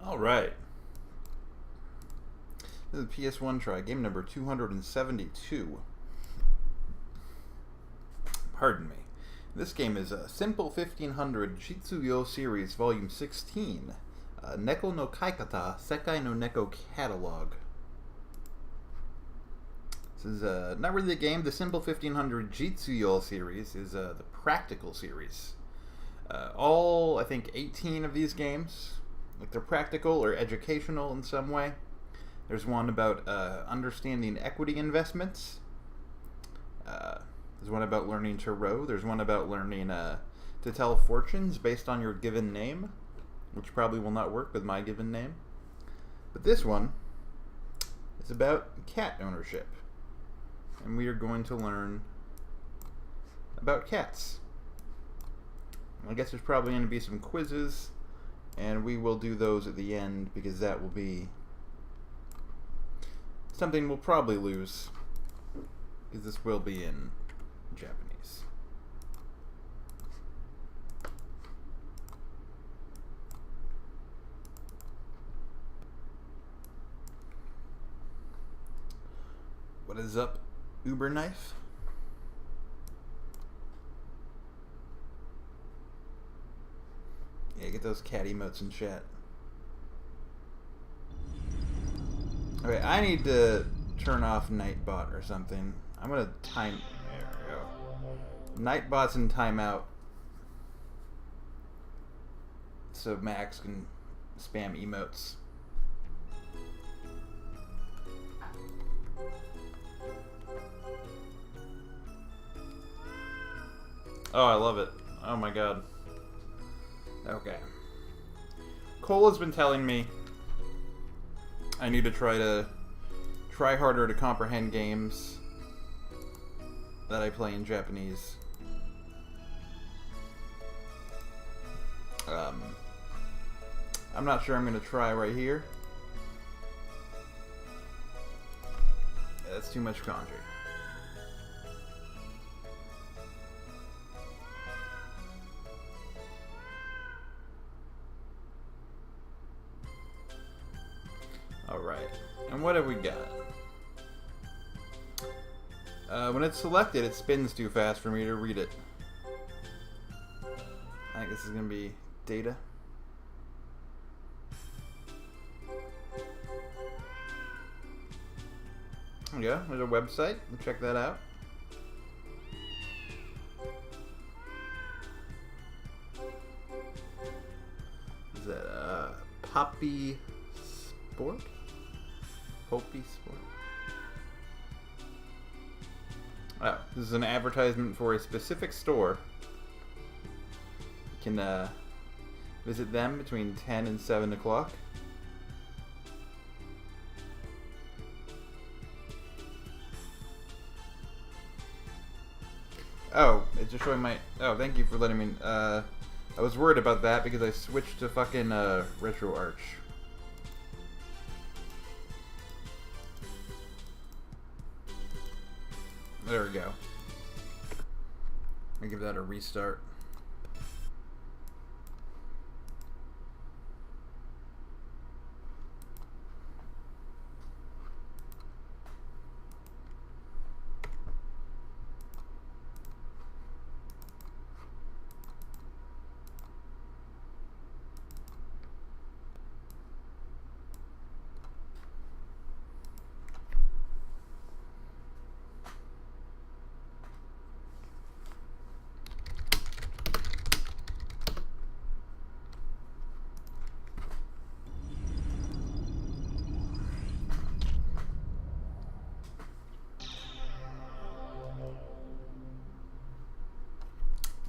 Alright. This is PS1 try, game number 272. Pardon me. This game is a Simple 1500 Jitsuyou series, volume 16. Neko no Kaikata, Sekai no Neko catalog. This is not really a game. The Simple 1500 Jitsuyou series is the practical series. All, I think, 18 of these games, like they're practical or educational in some way. There's one about understanding equity investments. There's one about learning to row. There's one about learning to tell fortunes based on your given name, which probably will not work with my given name. But this one is about cat ownership. And we are going to learn about cats. I guess there's probably going to be some quizzes, and we will do those at the end because that will be something we'll probably lose, because this will be in Japanese. What is up, Uber Knife? Yeah, get those cat emotes in chat. Okay, I need to turn off Nightbot or something. I'm gonna time... There we go. Nightbot's in timeout, so Max can spam emotes. Oh, I love it. Oh my god. Okay. Cole has been telling me I need to try harder to comprehend games that I play in Japanese. I'm not sure I'm going to try right here. Yeah, that's too much kanji. Alright, and what have we got? When it's selected, it spins too fast for me to read it. I think this is going to be data. There we go, there's a website, check that out. Is that Poppy Sport? Poppy Sport? Oh, this is an advertisement for a specific store. You can visit them between 10 and 7 o'clock. Oh, it's just showing my... Oh, thank you for letting me... I was worried about that because I switched to fucking RetroArch. There we go. Let me give that a restart.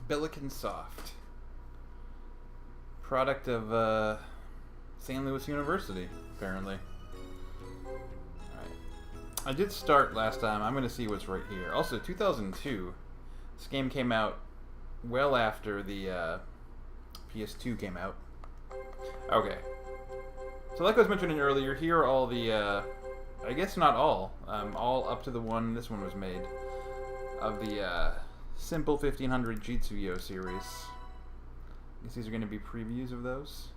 Billiken Soft. Product of St. Louis University, apparently. Alright. I did start last time. I'm going to see what's right here. Also, 2002. This game came out well after the PS2 came out. Okay. So like I was mentioning earlier, here are all the, I guess not all up to the one this one was made, of the Simple 1500 Jitsuyou series. guess these are going to be previews of those.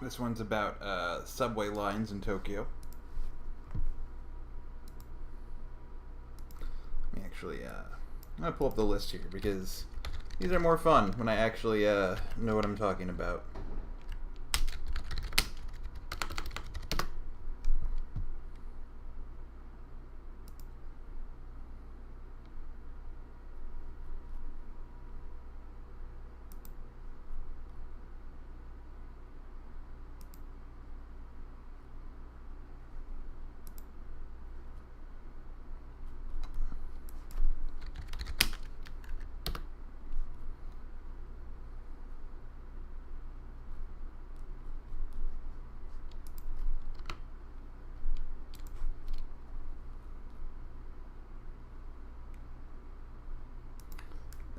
This one's about subway lines in Tokyo. Let me actually, I'm going to pull up the list here because these are more fun when I actually know what I'm talking about.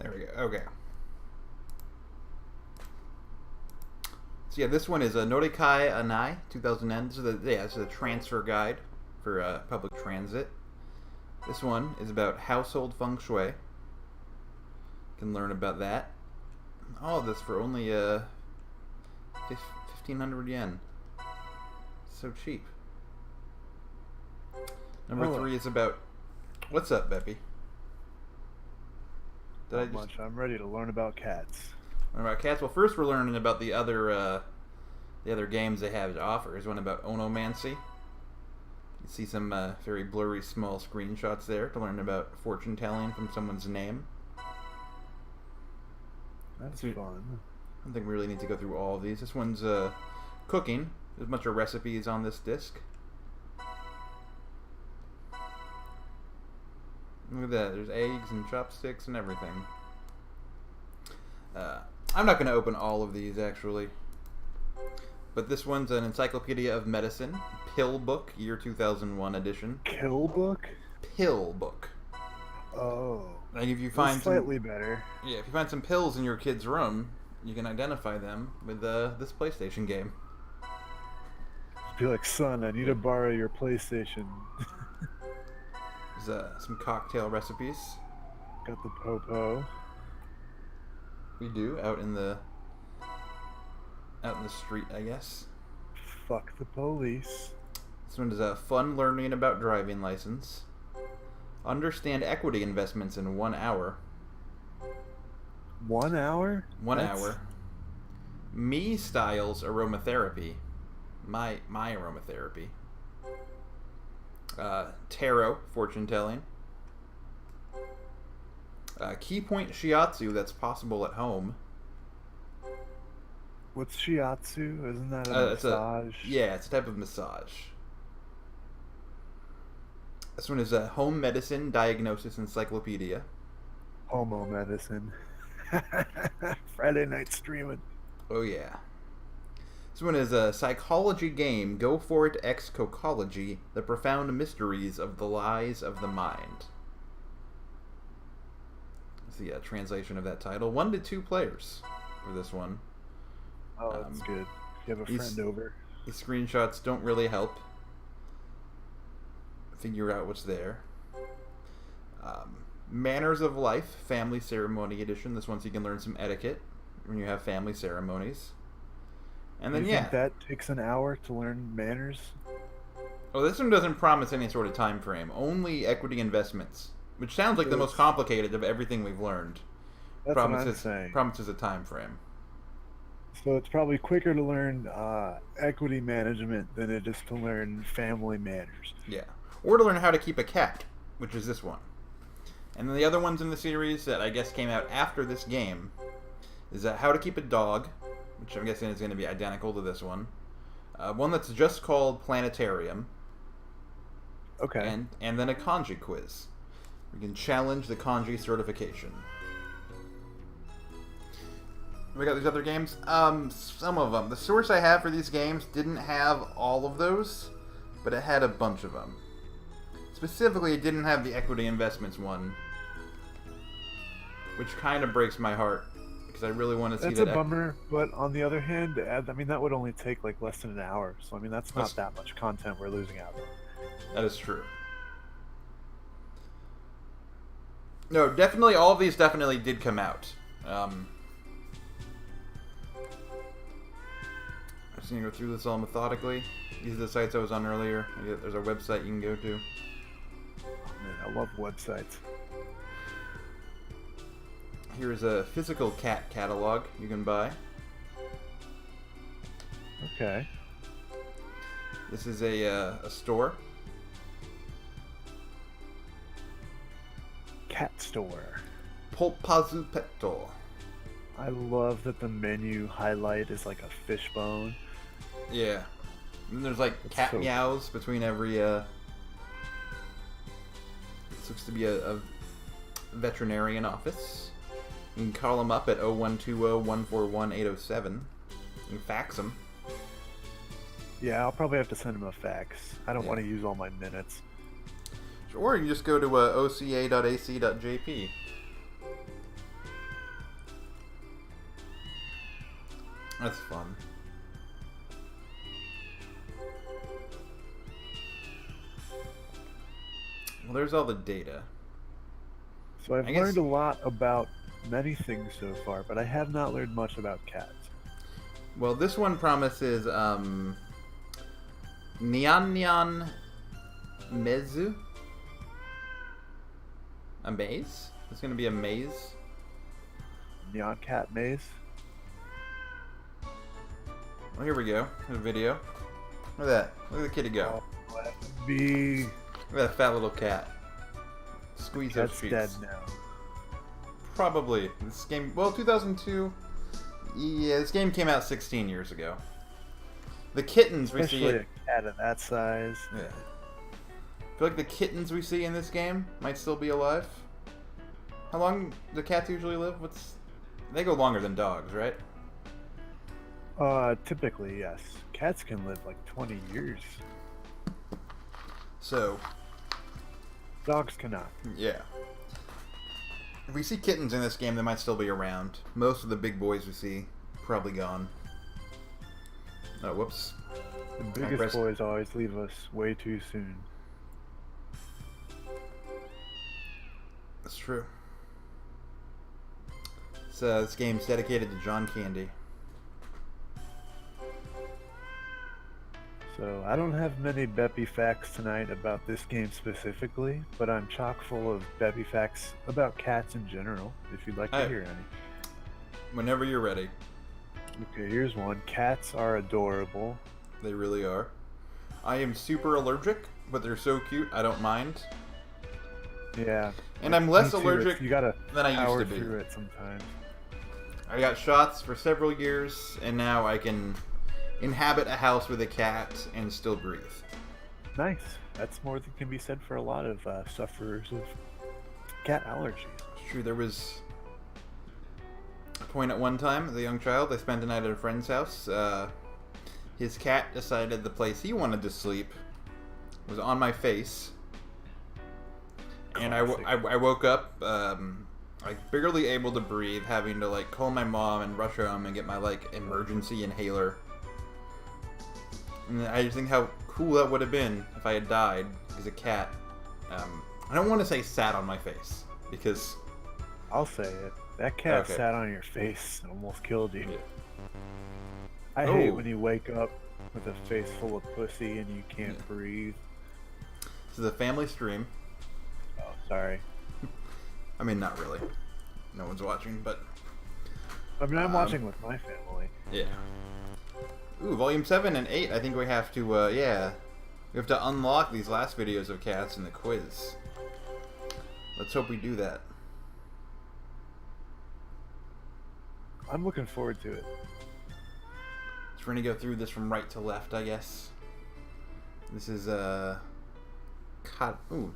There we go. Okay. So yeah, this one is Norikai Anai 2010. This is a transfer guide for public transit. This one is about household feng shui. You can learn about that. All of this for only 1,500 yen. So cheap. Number 3 is about. What's up, Beppy? Not much. I'm ready to learn about cats. Learn about cats. Well, first we're learning about the other games they have to offer. There's one about onomancy. You see some very blurry small screenshots there to learn about fortune telling from someone's name. That's fun. I don't think we really need to go through all of these. This one's cooking. There's a bunch of recipes on this disc. Look at that. There's eggs and chopsticks and everything. I'm not going to open all of these, actually. But this one's an Encyclopedia of Medicine. Pill Book, year 2001 edition. Kill book? Pill Book. Oh. Like if you find slightly better. Yeah, if you find some pills in your kid's room, you can identify them with this PlayStation game. Be like, son, I need to borrow your PlayStation. There's some cocktail recipes. Got the popo. We do out in the street, I guess. Fuck the police. This one is fun learning about driving license. Understand equity investments in 1 hour. 1 hour? 1 hour. Me styles aromatherapy. My aromatherapy. Tarot, fortune telling. Key point shiatsu that's possible at home. What's shiatsu? Isn't that a massage? It's a type of massage. This one is a home medicine diagnosis encyclopedia. Homo medicine. Friday night streaming. Oh yeah. This one is a psychology game. Go for it, X Cocology. The profound mysteries of the lies of the mind. That's the translation of that title. 1 to 2 players for this one. Oh, that's good. You have a friend over. These screenshots don't really help figure out what's there. Manners of Life, Family Ceremony Edition. This one so you can learn some etiquette when you have family ceremonies. And then, you think that takes an hour to learn manners? Oh, this one doesn't promise any sort of time frame. Only equity investments, which sounds like the most complicated of everything we've learned. That's what I'm saying. Promises a time frame. So it's probably quicker to learn equity management than it is to learn family manners. Yeah. Or to learn how to keep a cat, which is this one. And then the other ones in the series that I guess came out after this game is How to Keep a Dog, which I'm guessing is going to be identical to this one. One that's just called Planetarium. Okay. And then a kanji quiz. We can challenge the kanji certification. We got these other games? Some of them. The source I have for these games didn't have all of those, but it had a bunch of them. Specifically, it didn't have the equity investments one, which kind of breaks my heart, because I really want to see that. That's a bummer, but on the other hand, I mean, that would only take like less than an hour, so I mean, that's not that much content we're losing out on. That is true. No, definitely, all of these definitely did come out. I'm just gonna go through this all methodically. These are the sites I was on earlier. There's a website you can go to. Oh, man, I love websites. Here's a physical cat catalog you can buy. Okay. This is a store. Cat store. Polpazu Petto. I love that the menu highlight is like a fishbone. Yeah. And there's like cat so... meows between every this looks to be a veterinarian office. You can call them up at 0120-141-807. You can fax them. Yeah, I'll probably have to send him a fax. I don't want to use all my minutes. Or you can just go to oca.ac.jp. That's fun. Well, there's all the data. So I've learned a lot about many things so far, but I have not learned much about cats. Well, this one promises Nyan Mezu. A maze? It's going to be a maze. Neon cat maze? Well, here we go. There's a video. Look at that. Look at the kitty go. Oh, let me... Look at that fat little cat. Squeeze those cheeks. That's dead now. Probably. This game... Well, 2002... Yeah, this game came out 16 years ago. The kittens we see... Especially a cat of that size. Yeah. I feel like the kittens we see in this game might still be alive. How long do cats usually live? They go longer than dogs, right? Typically, yes. Cats can live like 20 years. So... Dogs cannot. Yeah. If we see kittens in this game, they might still be around. Most of the big boys we see, probably gone. Oh, whoops. The biggest boys always leave us way too soon. That's true. So, this game's dedicated to John Candy. So, I don't have many Beppy facts tonight about this game specifically, but I'm chock full of Beppy facts about cats in general, if you'd like to hear any. Whenever you're ready. Okay, here's one. Cats are adorable. They really are. I am super allergic, but they're so cute, I don't mind. Yeah. And I'm less allergic you gotta than I used power to be. through it sometimes. I got shots for several years, and now I can inhabit a house with a cat and still breathe. Nice. That's more than can be said for a lot of sufferers of cat allergies. It's true. There was a point at one time as a young child, I spent a night at a friend's house. His cat decided the place he wanted to sleep was on my face. And I woke up, like, barely able to breathe, having to, like, call my mom and rush home and get my, like, emergency inhaler. And I just think how cool that would have been if I had died because a cat, I don't want to say sat on my face, because... I'll say it. That cat sat on your face and almost killed you. Yeah. I hate when you wake up with a face full of pussy and you can't breathe. This is a family stream. Oh, sorry. I mean, not really. No one's watching, but... I mean, I'm watching with my family. Yeah. Ooh, Volume 7 and 8, I think we have to, yeah. We have to unlock these last videos of cats in the quiz. Let's hope we do that. I'm looking forward to it. So we're gonna go through this from right to left, I guess. This is, ooh,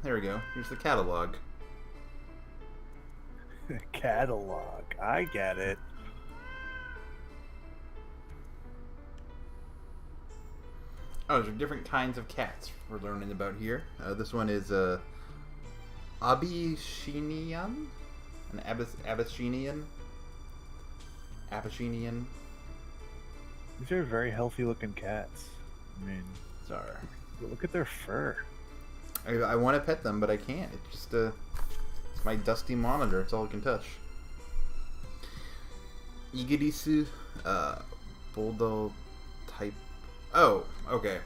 there we go. Here's the catalog. Catalog. I get it. Oh, there's different kinds of cats we're learning about here. This one is Abyssinian? An Abyssinian? Abyssinian? These are very healthy looking cats. I mean, sorry. Look at their fur. I want to pet them, but I can't. It's just It's my dusty monitor. It's all I can touch. Igirisu, bulldog type. Oh, okay.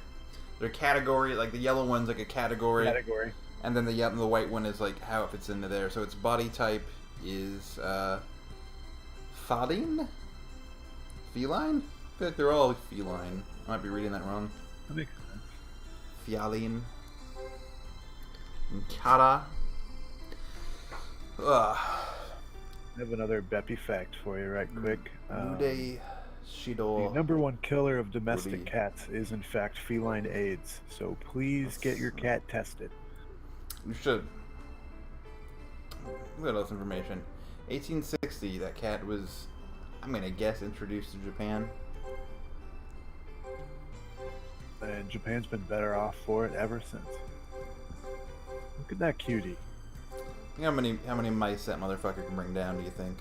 Their category, like the yellow one's like a category. Category. And then the white one is like how it fits into there. So its body type is feline? Feline? I feel like they're all feline. I might be reading that wrong. That makes sense. Feline. Kara. Ugh. I have another Beppy fact for you right quick. Ude Shido. The number one killer of domestic Ruby. cats is in fact feline AIDS, so please get your cat tested. You should. Look at all this information. 1860, that cat was, I'm gonna guess, introduced to Japan. And Japan's been better off for it ever since. Look at that cutie. How many mice that motherfucker can bring down, do you think?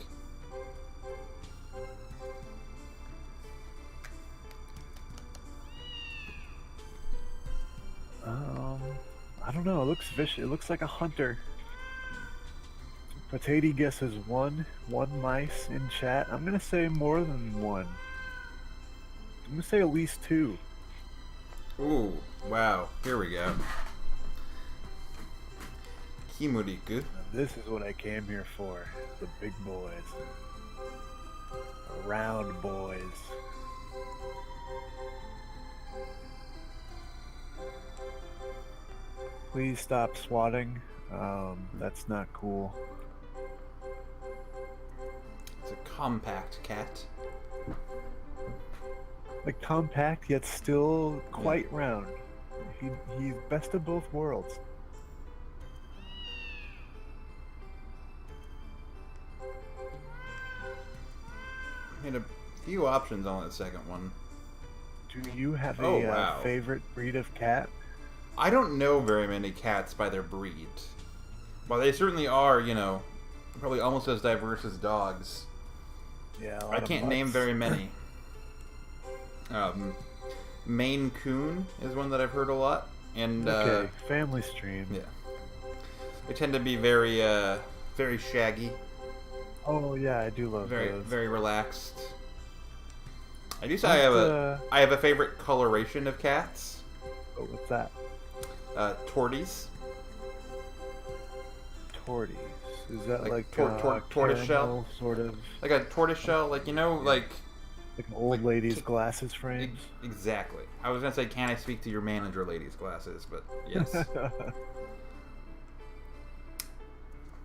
I don't know. It looks vicious. It looks like a hunter. Potato guesses one mice in chat. I'm gonna say more than one. I'm gonna say at least two. Ooh, wow. Here we go. Kimuriku. This is what I came here for. The big boys. The round boys. Please stop swatting. That's not cool. It's a compact cat. Like compact yet still quite round. He's best of both worlds. I had a few options on that second one. Do you have Oh, a wow. favorite breed of cat? I don't know very many cats by their breed. Well, they certainly are, you know, probably almost as diverse as dogs. Yeah, a lot I of can't name mutts. very many. Maine Coon is one that I've heard a lot, and Okay, family stream. yeah, they tend to be very, very shaggy, Oh yeah, I do love very, those. very relaxed. I do say What, I have a favorite coloration of cats. Oh, what's that? Torties. Torties. Is that Like like tortoise shell? caramel, sort of Like a tortoiseshell, like, you know, like an old like lady's ki- glasses frames? exactly. I was gonna say, can I speak to your manager lady's glasses? But yes.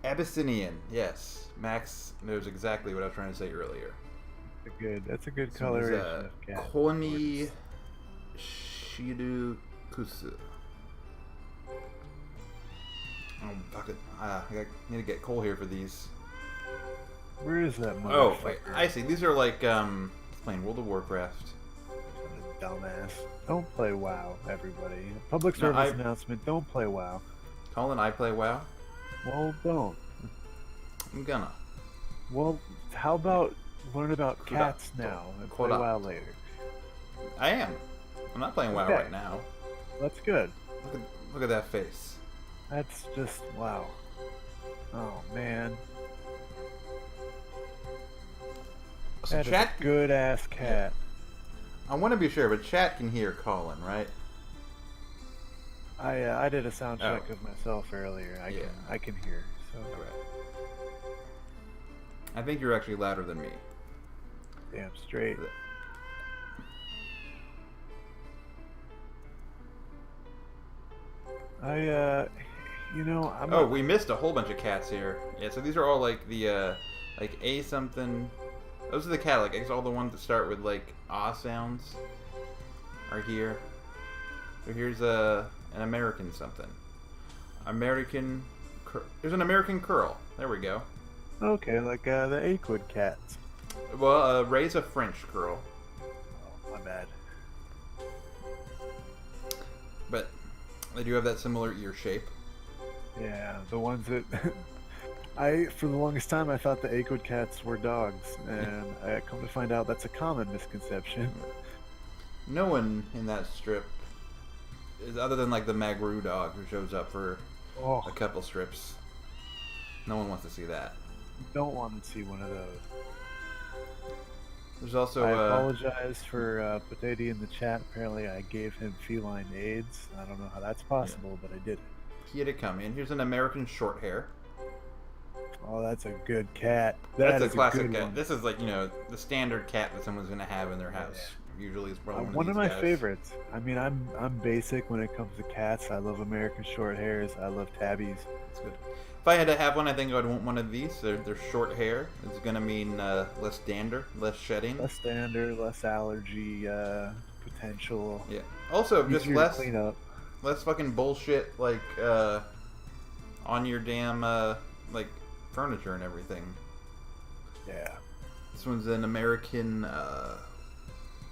Abyssinian, yes. Max knows exactly what I was trying to say earlier. That's a good So coloration there's, of cat. Koni Shirukusu. Oh, fuck it. I need to get Cole here for these. Where is that motherfucker? Oh, wait. I see. These are like, playing World of Warcraft. Dumbass. Don't play WoW, everybody. Public No, service announcement, don't play WoW. Colin, I play WoW. Well, don't. I'm gonna. Well, how about learn about Kuda. cats now and play Kuda. WoW later? I am. I'm not playing WoW Okay. right now. That's good. Look at that face. That's just, wow. Oh, man. So That is chat, a good-ass cat. I want to be sure, but chat can hear Colin, right? I did a sound check Oh. of myself earlier. Yeah. I can hear. So Okay. I think you're actually louder than me. damn straight. I'm Oh, not- we missed a whole bunch of cats here. Yeah, so these are all like the, like A something. Those are the cat, like, it's all the ones that start with, like, ah sounds are here. So here's an American something. There's an American curl. There we go. Okay, like the Aquid cats. Well, Ray's a French curl. Oh, my bad. But they do have that similar ear shape. Yeah, the ones that for the longest time I thought the Aquid cats were dogs, and I come to find out that's a common misconception. No one in that strip is other than like the Magru dog who shows up for Oh, a couple strips. No one wants to see that. Don't want to see one of those. There's also I apologize for Potato in the chat. Apparently, I gave him feline AIDS. I don't know how that's possible, but I did it. he had it come in. Here's an American short hair. Oh, that's a good cat. That's a Is classic good cat. one. This is like, you know, the standard cat that someone's gonna have in their house. Usually it's probably One of these my guys. favorites. I mean, I'm basic when it comes to cats. I love American short hairs. I love tabbies. That's good. If I had to have one, I think I would want one of these. They're short hair. It's gonna mean less dander, less shedding. Less dander, less allergy potential. Yeah. Also, just Easier to less clean up. less fucking bullshit like on your damn like furniture and everything. Yeah. This one's an American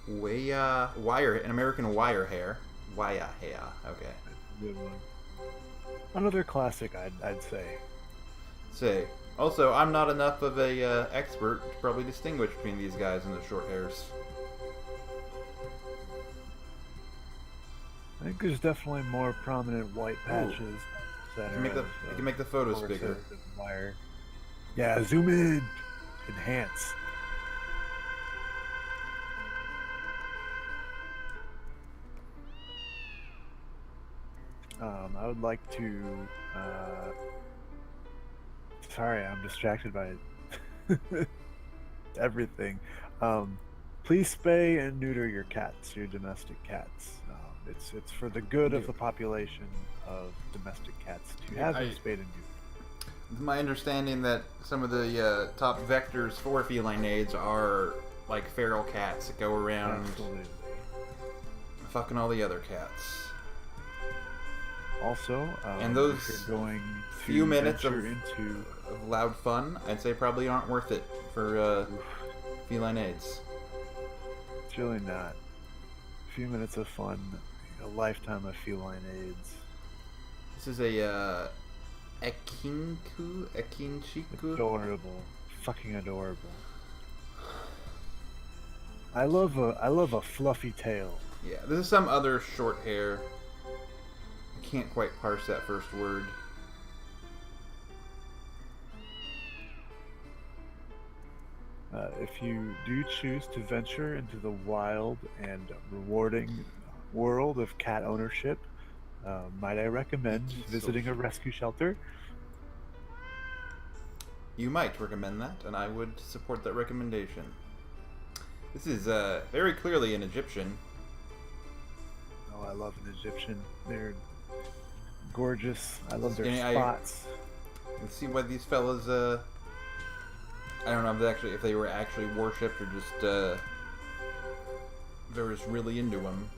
an American wire hair. Wire hair. Okay. Good one. Another classic, I'd say. Say. Also, I'm not enough of a expert to probably distinguish between these guys and the short hairs. I think there's definitely more prominent white patches that You can make the photos bigger. Wire. Yeah, zoom in, enhance. I would like to. Sorry, I'm distracted by everything. Please spay and neuter your cats, your domestic cats. It's for the good of the population of domestic cats to have them spayed and neutered. It's my understanding that some of the top vectors for feline AIDS are like feral cats that go around fucking all the other cats. Also, and those if you're going few minutes of into loud fun, I'd say probably aren't worth it for feline AIDS. It's really not. A few minutes of fun, a lifetime of feline AIDS. This is a Ekinchiku. Adorable, fucking adorable. I love a fluffy tail. Yeah, this is some other short hair. I can't quite parse that first word. If you do choose to venture into the wild and rewarding world of cat ownership, might I recommend visiting a rescue shelter? You might recommend that, and I would support that recommendation. This is very clearly an Egyptian. Oh, I love an Egyptian. They're gorgeous. I love their Yeah, spots. Let's see why these fellas, I don't know if they were actually worshipped or just, they were just really into them.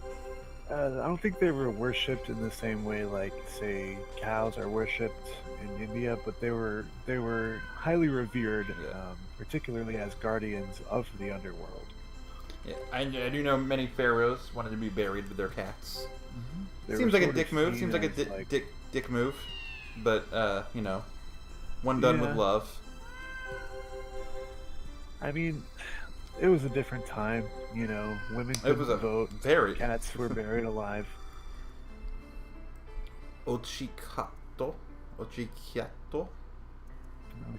I don't think they were worshipped in the same way like, say, cows are worshipped in India, but they were highly revered, particularly as guardians of the underworld. Yeah, I do know many pharaohs wanted to be buried with their cats. They Seems were like a sort dick of move. seen Seems like a as, dick move, but you know, one done with Yeah. love. I mean, it was a different time, you know. Women couldn't vote. Cats were buried alive. Ochikato. Like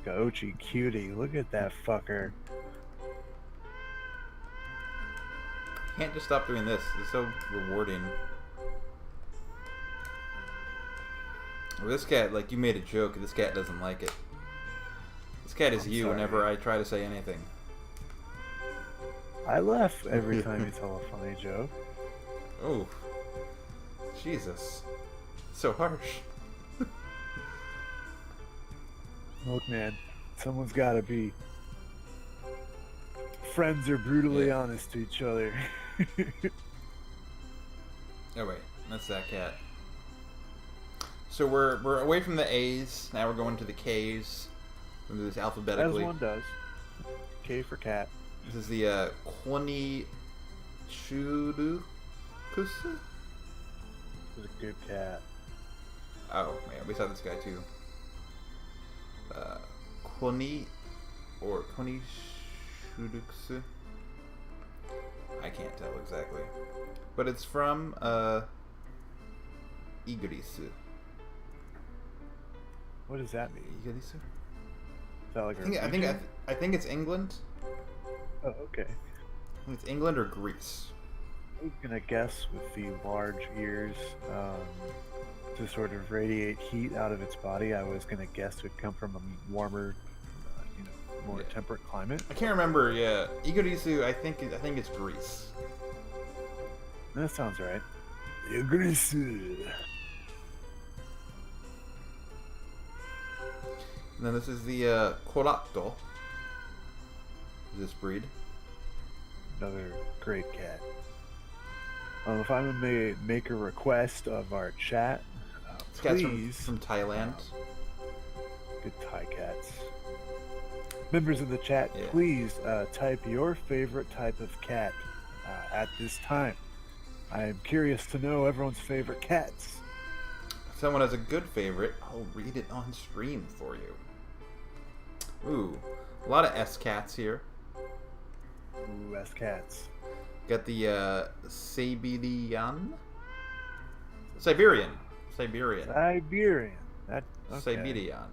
a Ochi cutie. Look at that fucker. Can't just stop doing this. It's so rewarding. Well, this cat, like, you made a joke. This cat doesn't like it. This cat is you whenever I try to say anything. I laugh every time you tell a funny joke. Oh. Jesus. So harsh. Look, man, someone's gotta be. Friends are brutally honest to each other. Oh wait, that's that cat. So we're away from the A's. Now we're going to the K's. We'll do this alphabetically. As one does. K for cat. This is the Kwani Churukusu. This is a good cat. Oh man, we saw this guy too. Kwani or Kwani Shuruksu. I can't tell exactly, but it's from Igarisu. What does that mean? Igarisu? that like I think I think I think it's England. Oh, okay. I think it's England or Greece. I was gonna guess with the large ears to sort of radiate heat out of its body. I was gonna guess it would come from a warmer, more temperate climate. I can't remember. Yeah, Igorisu. I think it's Greece. That sounds right. Greece. And then this is the Corato. This breed. Another great cat. If I may make a request of our chat, This cat's please. from Thailand. Good Thai cats. Members of the chat, Yeah. please type your favorite type of cat at this time. I am curious to know everyone's favorite cats. If someone has a good favorite, I'll read it on stream for you. Ooh, a lot of S cats here. Ooh, as cats. Got the Siberian. Siberian. That okay. Siberian.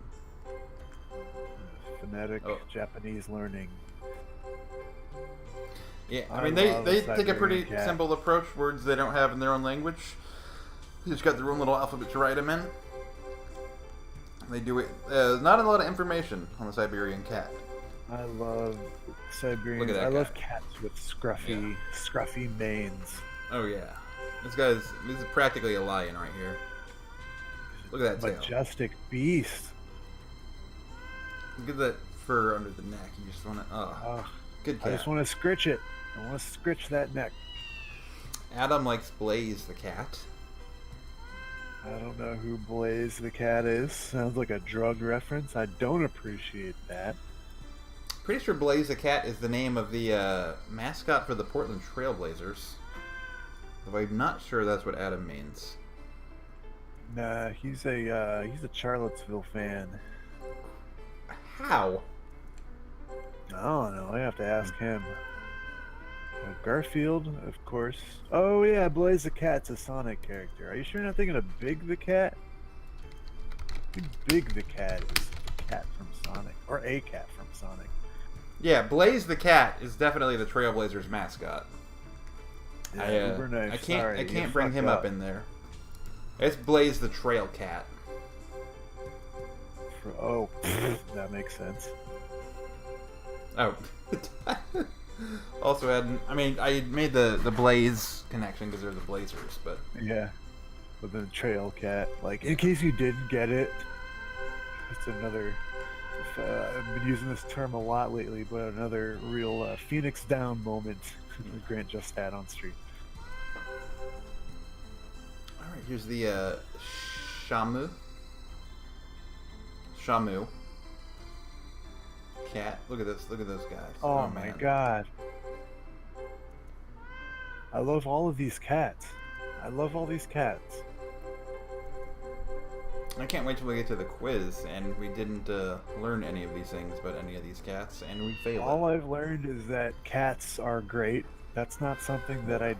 Phonetic Japanese learning. Yeah, I I mean, they love take a Siberian pretty cat. simple approach. Words they don't have in their own language. They just got their own little alphabet to write them in. They do it. Not a lot of information on the Siberian cat. I love Siberian. Look at that I guy. love cats with scruffy manes. Oh yeah, this is practically a lion right here. Look at that tail. Majestic beast. Look at that fur under the neck. You just want to. Oh, Good cat. I just want to scritch it. I want to scritch that neck. Adam likes Blaze the cat. I don't know who Blaze the cat is. Sounds like a drug reference. I don't appreciate that. Pretty sure Blaze the cat is the name of the mascot for the Portland Trailblazers. Though I'm not sure that's what Adam means. Nah, he's a Charlottesville fan. How? I don't know. I have to ask him. Garfield, of course. Oh yeah, Blaze the cat's a Sonic character. Are you sure you're not thinking of Big the cat? I think Big the cat is the cat from Sonic, or a cat from Sonic. Yeah, Blaze the cat is definitely the Trailblazers mascot. Yeah, Uber knife. I can't Sorry, I you can't bring fucked him up in there. It's Blaze the Trail Cat. Oh, that makes sense. Oh. Also I made the Blaze connection because they're the Blazers, but Yeah, with the trail cat. Like, in case you didn't get it, it's another. I've been using this term a lot lately, but another real Phoenix Down moment that Grant just had on stream. Alright, here's the Shamu cat. Look at this. Look at those guys. Oh my man. god. I love all of these cats. I love all these cats. I can't wait till we get to the quiz and we didn't learn any of these things about any of these cats and we failed. All I've learned is that cats are great. That's not something that I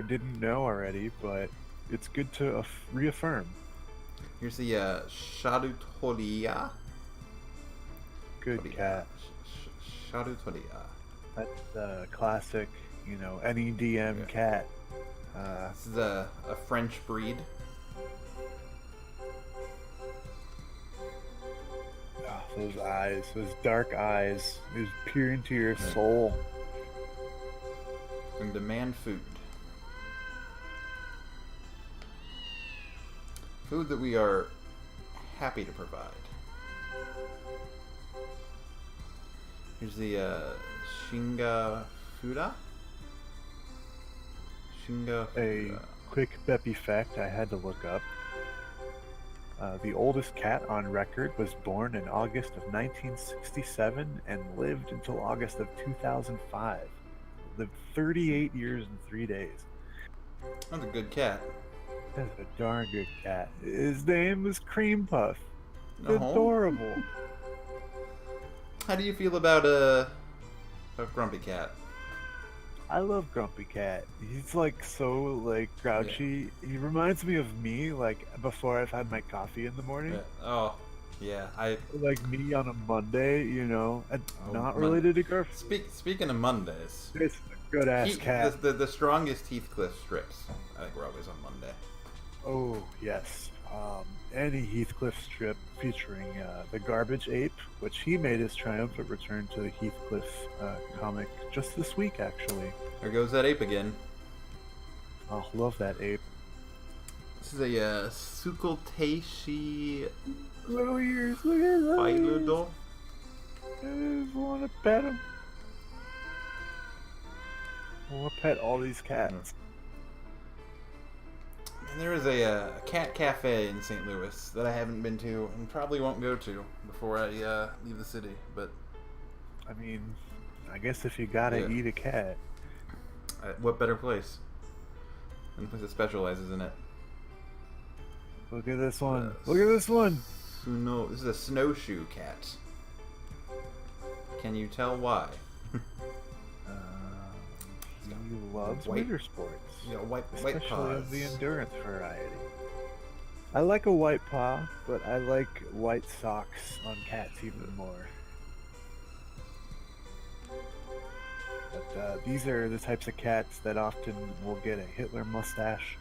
didn't know already, but it's good to reaffirm. Here's the Shadutoria. Good cat. Shadutoria. That's classic, NEDM cat. This is a French breed. Oh, those eyes, those dark eyes, those peer into your soul. And demand food. Food that we are happy to provide. Here's the Shinga Fuda. A quick Beppy fact I had to look up. The oldest cat on record was born in August of 1967 and lived until August of 2005. Lived 38 years and 3 days. That's a good cat. That's a darn good cat. His name is Cream Puff. It's Oh. adorable. How do you feel about a Grumpy Cat? I love Grumpy Cat. He's so grouchy. He reminds me of me before I've had my coffee in the morning. Yeah. Oh, Yeah, Like me on a Monday, you know, and oh, not related to Garfield. Speaking of Mondays, It's a good ass cat. the strongest Heathcliff strips. I think we're always on Monday. Oh yes, any Heathcliff strip featuring the Garbage Ape, which he made his triumphant return to the Heathcliff comic just this week, actually. There goes that ape again. Oh, love that ape. This is a Sukulteishi Little ears, look at those. Phylodol. I just want to pet him. I want to pet all these cats. And there is a cat cafe in St. Louis that I haven't been to and probably won't go to before I leave the city. But I mean, I guess if you gotta eat a cat. What better place than a place that specializes in it? Look at this one. Look at this one. This is a snowshoe cat. Can you tell why? He loves winter sports. Yeah, white especially paws. of the endurance variety. I like a white paw, but I like white socks on cats even more. But these are the types of cats that often will get a Hitler mustache.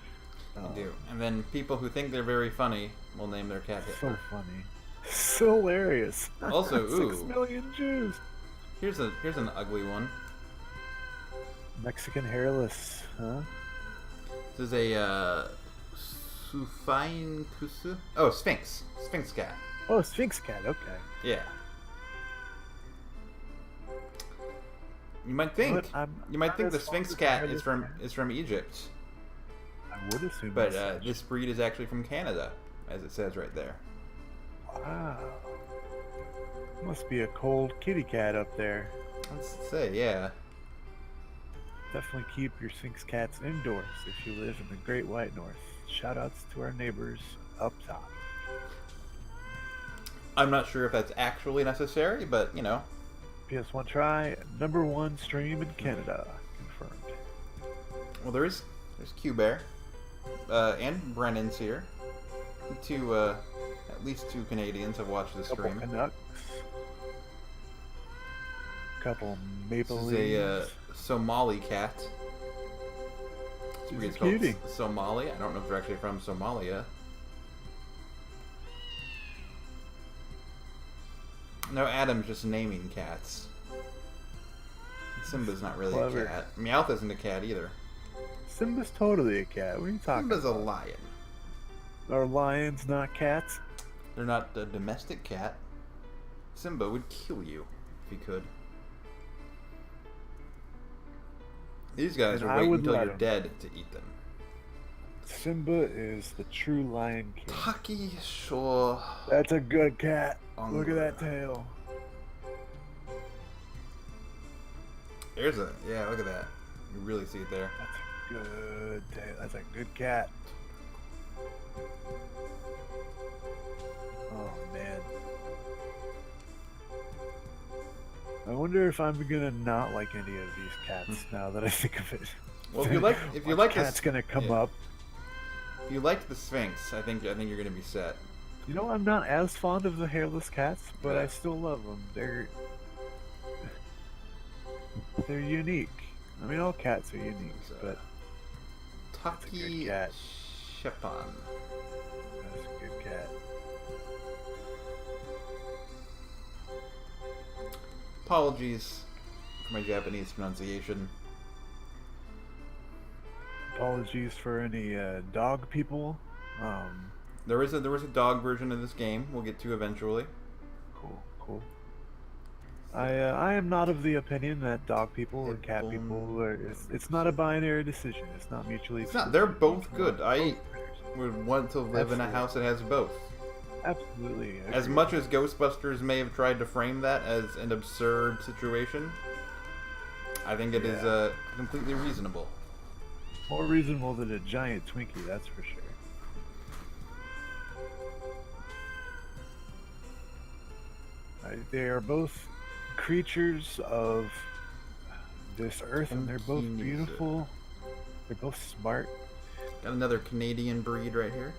They do. And then people who think they're very funny will name their cat Hitler. So funny. So hilarious. Also, ooh. 6 million Jews. Here's an ugly one. Mexican hairless, huh? This is a Sufain Kusu. Oh, Sphinx. Sphinx cat. Oh, Sphinx cat, okay. Yeah. You might think the Sphinx cat is from Egypt. I would assume. But this breed is actually from Canada, as it says right there. Wow. Must be a cold kitty cat up there. Let's say, yeah. Definitely keep your Sphinx cats indoors if you live in the Great White North. Shout outs to our neighbors up top. I'm not sure if that's actually necessary, but you know. PS1 try, #1 stream in Canada. Confirmed. Well, there's Q-Bear. And Brennan's here. At least two Canadians have watched the stream. Couple Canucks. Couple Maple This is Leafs. a Somali cat. She's a It's called cutie. Somali. I don't know if they're actually from Somalia. No, Adam's just naming cats. Simba's not really Clever. a cat. Meowth isn't a cat either. Simba's totally a cat. What are you talking Simba's a about? lion. Are lions not cats? They're not a domestic cat. Simba would kill you if he could. These guys And are I waiting would until let you're 'em. dead to eat them. Simba is the true lion king. Taki Shore. That's a good cat. Look at that tail. Look at that. You really see it there. That's a good tail. That's a good cat. Oh man. I wonder if I'm gonna not like any of these cats now that I think of it. Well, if you like cat's this, gonna come yeah. up. If you liked the Sphinx, I think you're gonna be set. You know, I'm not as fond of the hairless cats, but Yeah. I still love them. They're unique. I mean, all cats are unique, but Taki good cat. Shepan. that's a good cat. Apologies for my Japanese pronunciation. Apologies for any dog people. There was a dog version of this game. We'll get to eventually. Cool. I am not of the opinion that dog people or cat people are. It's not a binary decision. It's not mutually. It's not. They're both exclusive. good. I would want to live in a house that has both. Absolutely. I As agree. much as Ghostbusters may have tried to frame that as an absurd situation, I think it is completely reasonable. More reasonable than a giant Twinkie, that's for sure. They are both creatures of this earth, and they're both beautiful. They're both smart. Got another Canadian breed right here.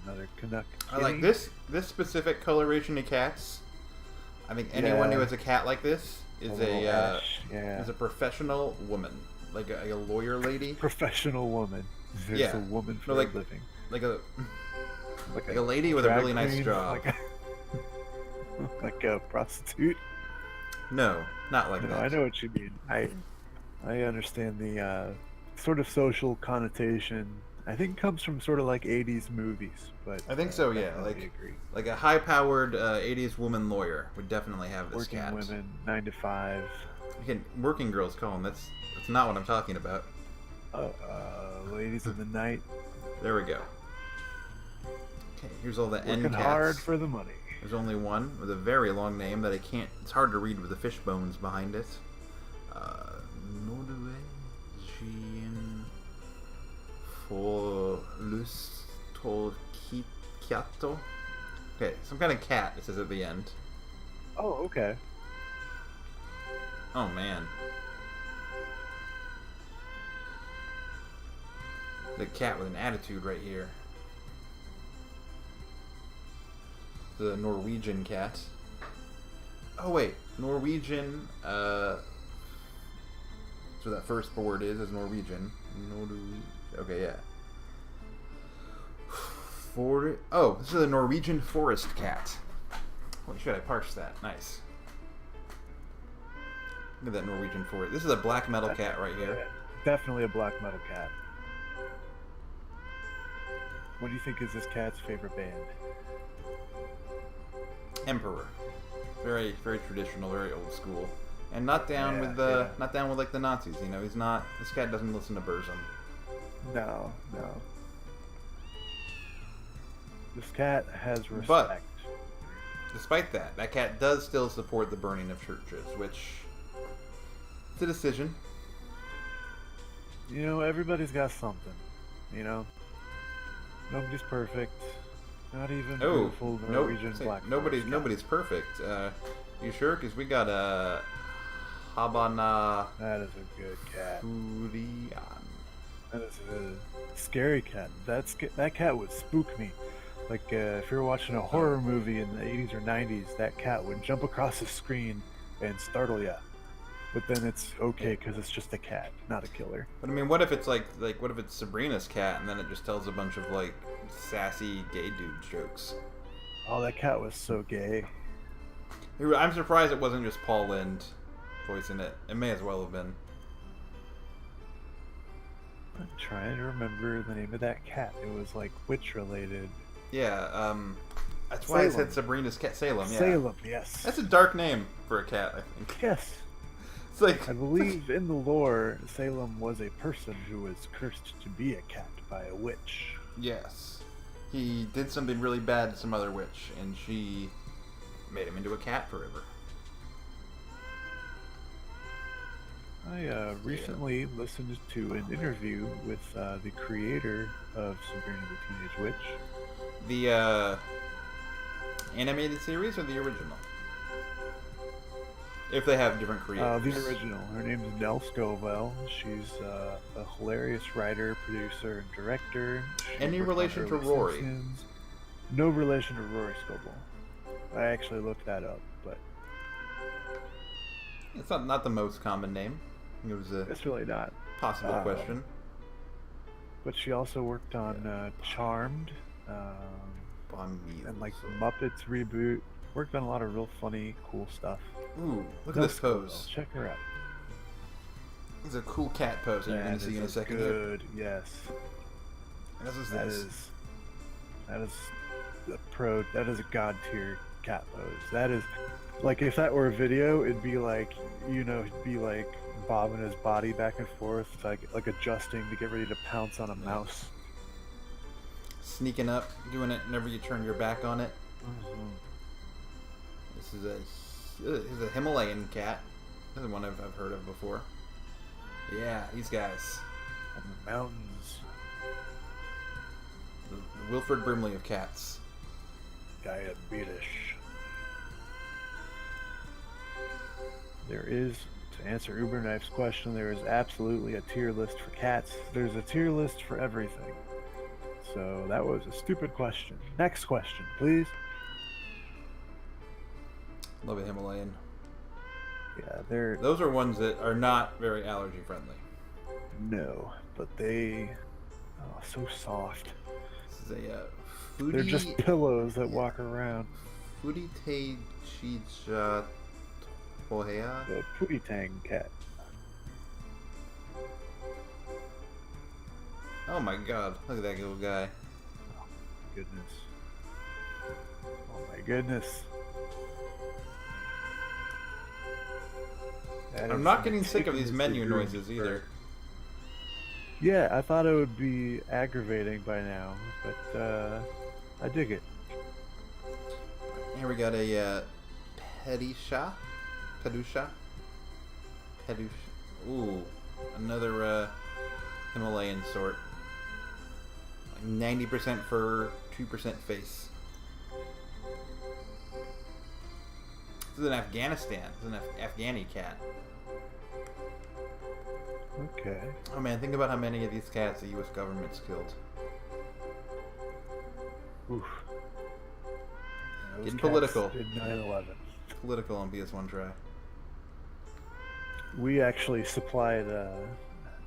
Another or Canuck. I like this specific coloration of cats. I think anyone who has a cat like this is is a professional woman, like a lawyer lady. Professional woman. There's a woman for a living. Like a lady with a really nice job. Like a prostitute. No, not like that. I know what you mean. I understand the sort of social connotation. I think it comes from sort of like 80s movies, but I think so. Yeah, like a high-powered 80s woman lawyer would definitely have this working cat. Women, 9 to 5. Again, working girls call them. That's not what I'm talking about. Ladies in the night. There we go. Okay, here's all the Working end cats. hard for the money. There's only one with a very long name that I can't. It's hard to read with the fish bones behind it. Nodue Jin for Lustolkiato. Okay, some kind of cat. It says at the end. Oh, okay. Oh man. The cat with an attitude right here. The Norwegian cat. Oh wait, Norwegian, that's what that first word is Norwegian. Okay, yeah. Oh, this is a Norwegian forest cat. What should I parse that? Nice. Look at that Norwegian forest. This is a black metal cat right here. Definitely a black metal cat. What do you think is this cat's favorite band? Emperor. Very, very traditional, very old school, and not down with like the Nazis. You know, he's not. This cat doesn't listen to Burzum. No. This cat has respect. But despite that, that cat does still support the burning of churches, which it's a decision. You know, everybody's got something. You know, nobody's perfect. Not even beautiful Norwegian black. Nobody's perfect. You sure? Because we got a Habana. That is a good cat. Turian. That is a scary cat. That cat would spook me. Like if you were watching a horror movie in the 80s or 90s, that cat would jump across the screen and startle you. But then it's okay because it's just a cat, not a killer. But I mean, what if it's like what if it's Sabrina's cat and then it just tells a bunch of like sassy gay dude jokes? Oh, that cat was so gay. I'm surprised it wasn't just Paul Lind voicing it. It may as well have been. I'm trying to remember the name of that cat. It was like witch related. Yeah, that's why I said Sabrina's cat. Salem, yeah. Salem, yes. That's a dark name for a cat, I think. Yes. It's like I believe in the lore, Salem was a person who was cursed to be a cat by a witch. Yes. He did something really bad to some other witch, and she made him into a cat forever. I recently listened to an interview with the creator of Sabrina the Teenage Witch. The animated series or the original? If they have different creators. The original. Her name is Nell Scovell. She's a hilarious writer, producer, and director. Any relation to Rory? Simpsons. No relation to Rory Scovel. I actually looked that up, but it's not the most common name. It was it's really not possible question. But she also worked on Charmed, and like the Muppets reboot. Worked on a lot of real funny, cool stuff. Ooh, look at this pose. Check her out. It's a cool cat pose that you're going to see in a second. Good, yes. And this is that is a pro. That is a god tier cat pose. That is like if that were a video, it'd be like it'd be like bobbing his body back and forth, like adjusting to get ready to pounce on a mouse. Sneaking up, doing it whenever you turn your back on it. Mm-hmm. This is a Himalayan cat. This is one I've heard of before. Yeah, these guys. On the mountains. The Wilfred Brimley of cats. Diabetes. There is, to answer Uberknife's question, there is absolutely a tier list for cats. There's a tier list for everything. So that was a stupid question. Next question, please. Love a Himalayan. Yeah, they're Those are ones that are not very allergy friendly. no, but they so soft. This is a They're just pillows that walk around. Furite Chija Tohea. The Pootie-tang cat. Oh my god, look at that little guy. Oh my goodness. Oh my goodness. I'm not getting sick of these menu noises either. Yeah, I thought it would be aggravating by now, but I dig it. Here we got a Pedusha. Ooh, another Himalayan sort. Like 90% fur, 2% face. This is an Afghanistan. This is an Afghani cat. Okay. Oh man, think about how many of these cats the U.S. government's killed. Oof. Getting political. Did 9/11. Political on BS1 Try. We actually supplied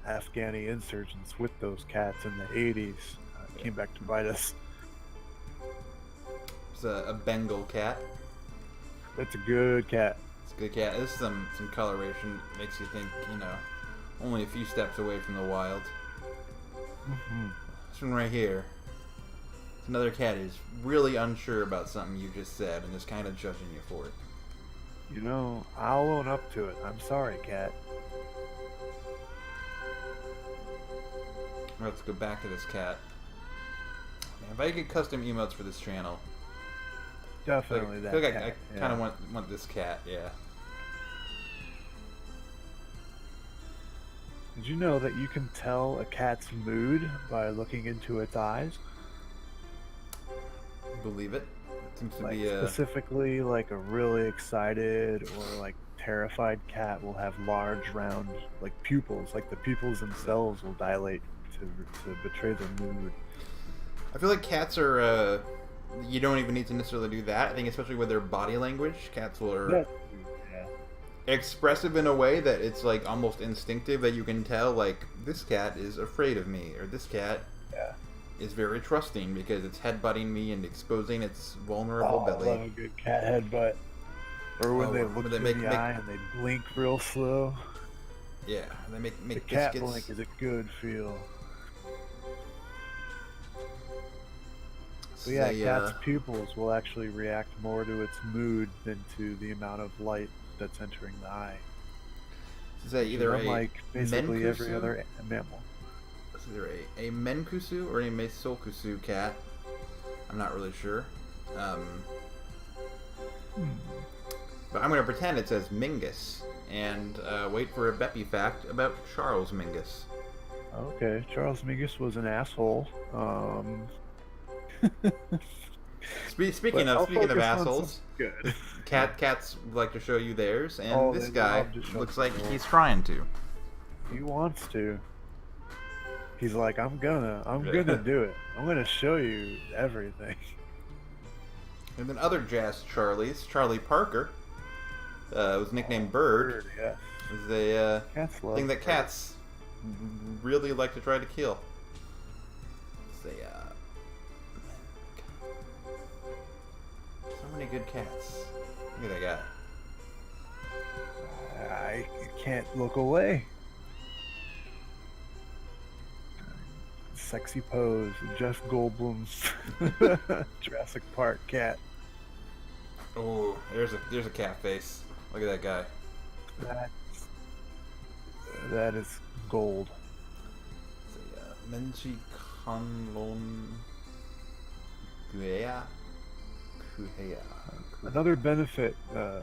Afghani insurgents with those cats in the 80s. Came back to bite us. It's a Bengal cat. That's a good cat. It's a good cat. This is some coloration. Makes you think, only a few steps away from the wild. Mm-hmm. This one right here. It's another cat who's really unsure about something you just said and is kind of judging you for it. I'll own up to it. I'm sorry, cat. Let's go back to this cat. Man, if I could custom emotes for this channel. Definitely that cat. I kind of want this cat, yeah. Did you know that you can tell a cat's mood by looking into its eyes? Believe it. It seems to Like be specifically, like a really excited or like terrified cat will have large, round, like pupils. Like the pupils themselves will dilate to betray their mood. I feel like cats are. You don't even need to necessarily do that. I think especially with their body language, cats are expressive in a way that it's like almost instinctive that you can tell like this cat is afraid of me or this cat is very trusting because it's headbutting me and exposing its vulnerable belly. I love a good cat headbutt. Or when they look in the eye and they blink real slow. Yeah, they make the cat blink is a good feel. So yeah, cat's pupils will actually react more to its mood than to the amount of light that's entering the eye. Is that either like basically menkusu? Every other mammal. Is either a menkusu or a mesolkusu cat. I'm not really sure. But I'm going to pretend it says Mingus and wait for a Beppy fact about Charles Mingus. Okay, Charles Mingus was an asshole. Speaking of assholes, cats like to show you theirs, and this guy looks like he's trying to. He wants to. He's like, I'm gonna do it. I'm gonna show you everything. And then other jazz Charlies, Charlie Parker, was nicknamed Bird. Yeah. Is a thing that cats really like to try to kill. So many good cats. Look at that guy. I can't look away. Sexy pose, Jeff Goldblum's Jurassic Park cat. Oh, there's a cat face. Look at that guy. That is gold. Menchi Konlon Guea. Another benefit,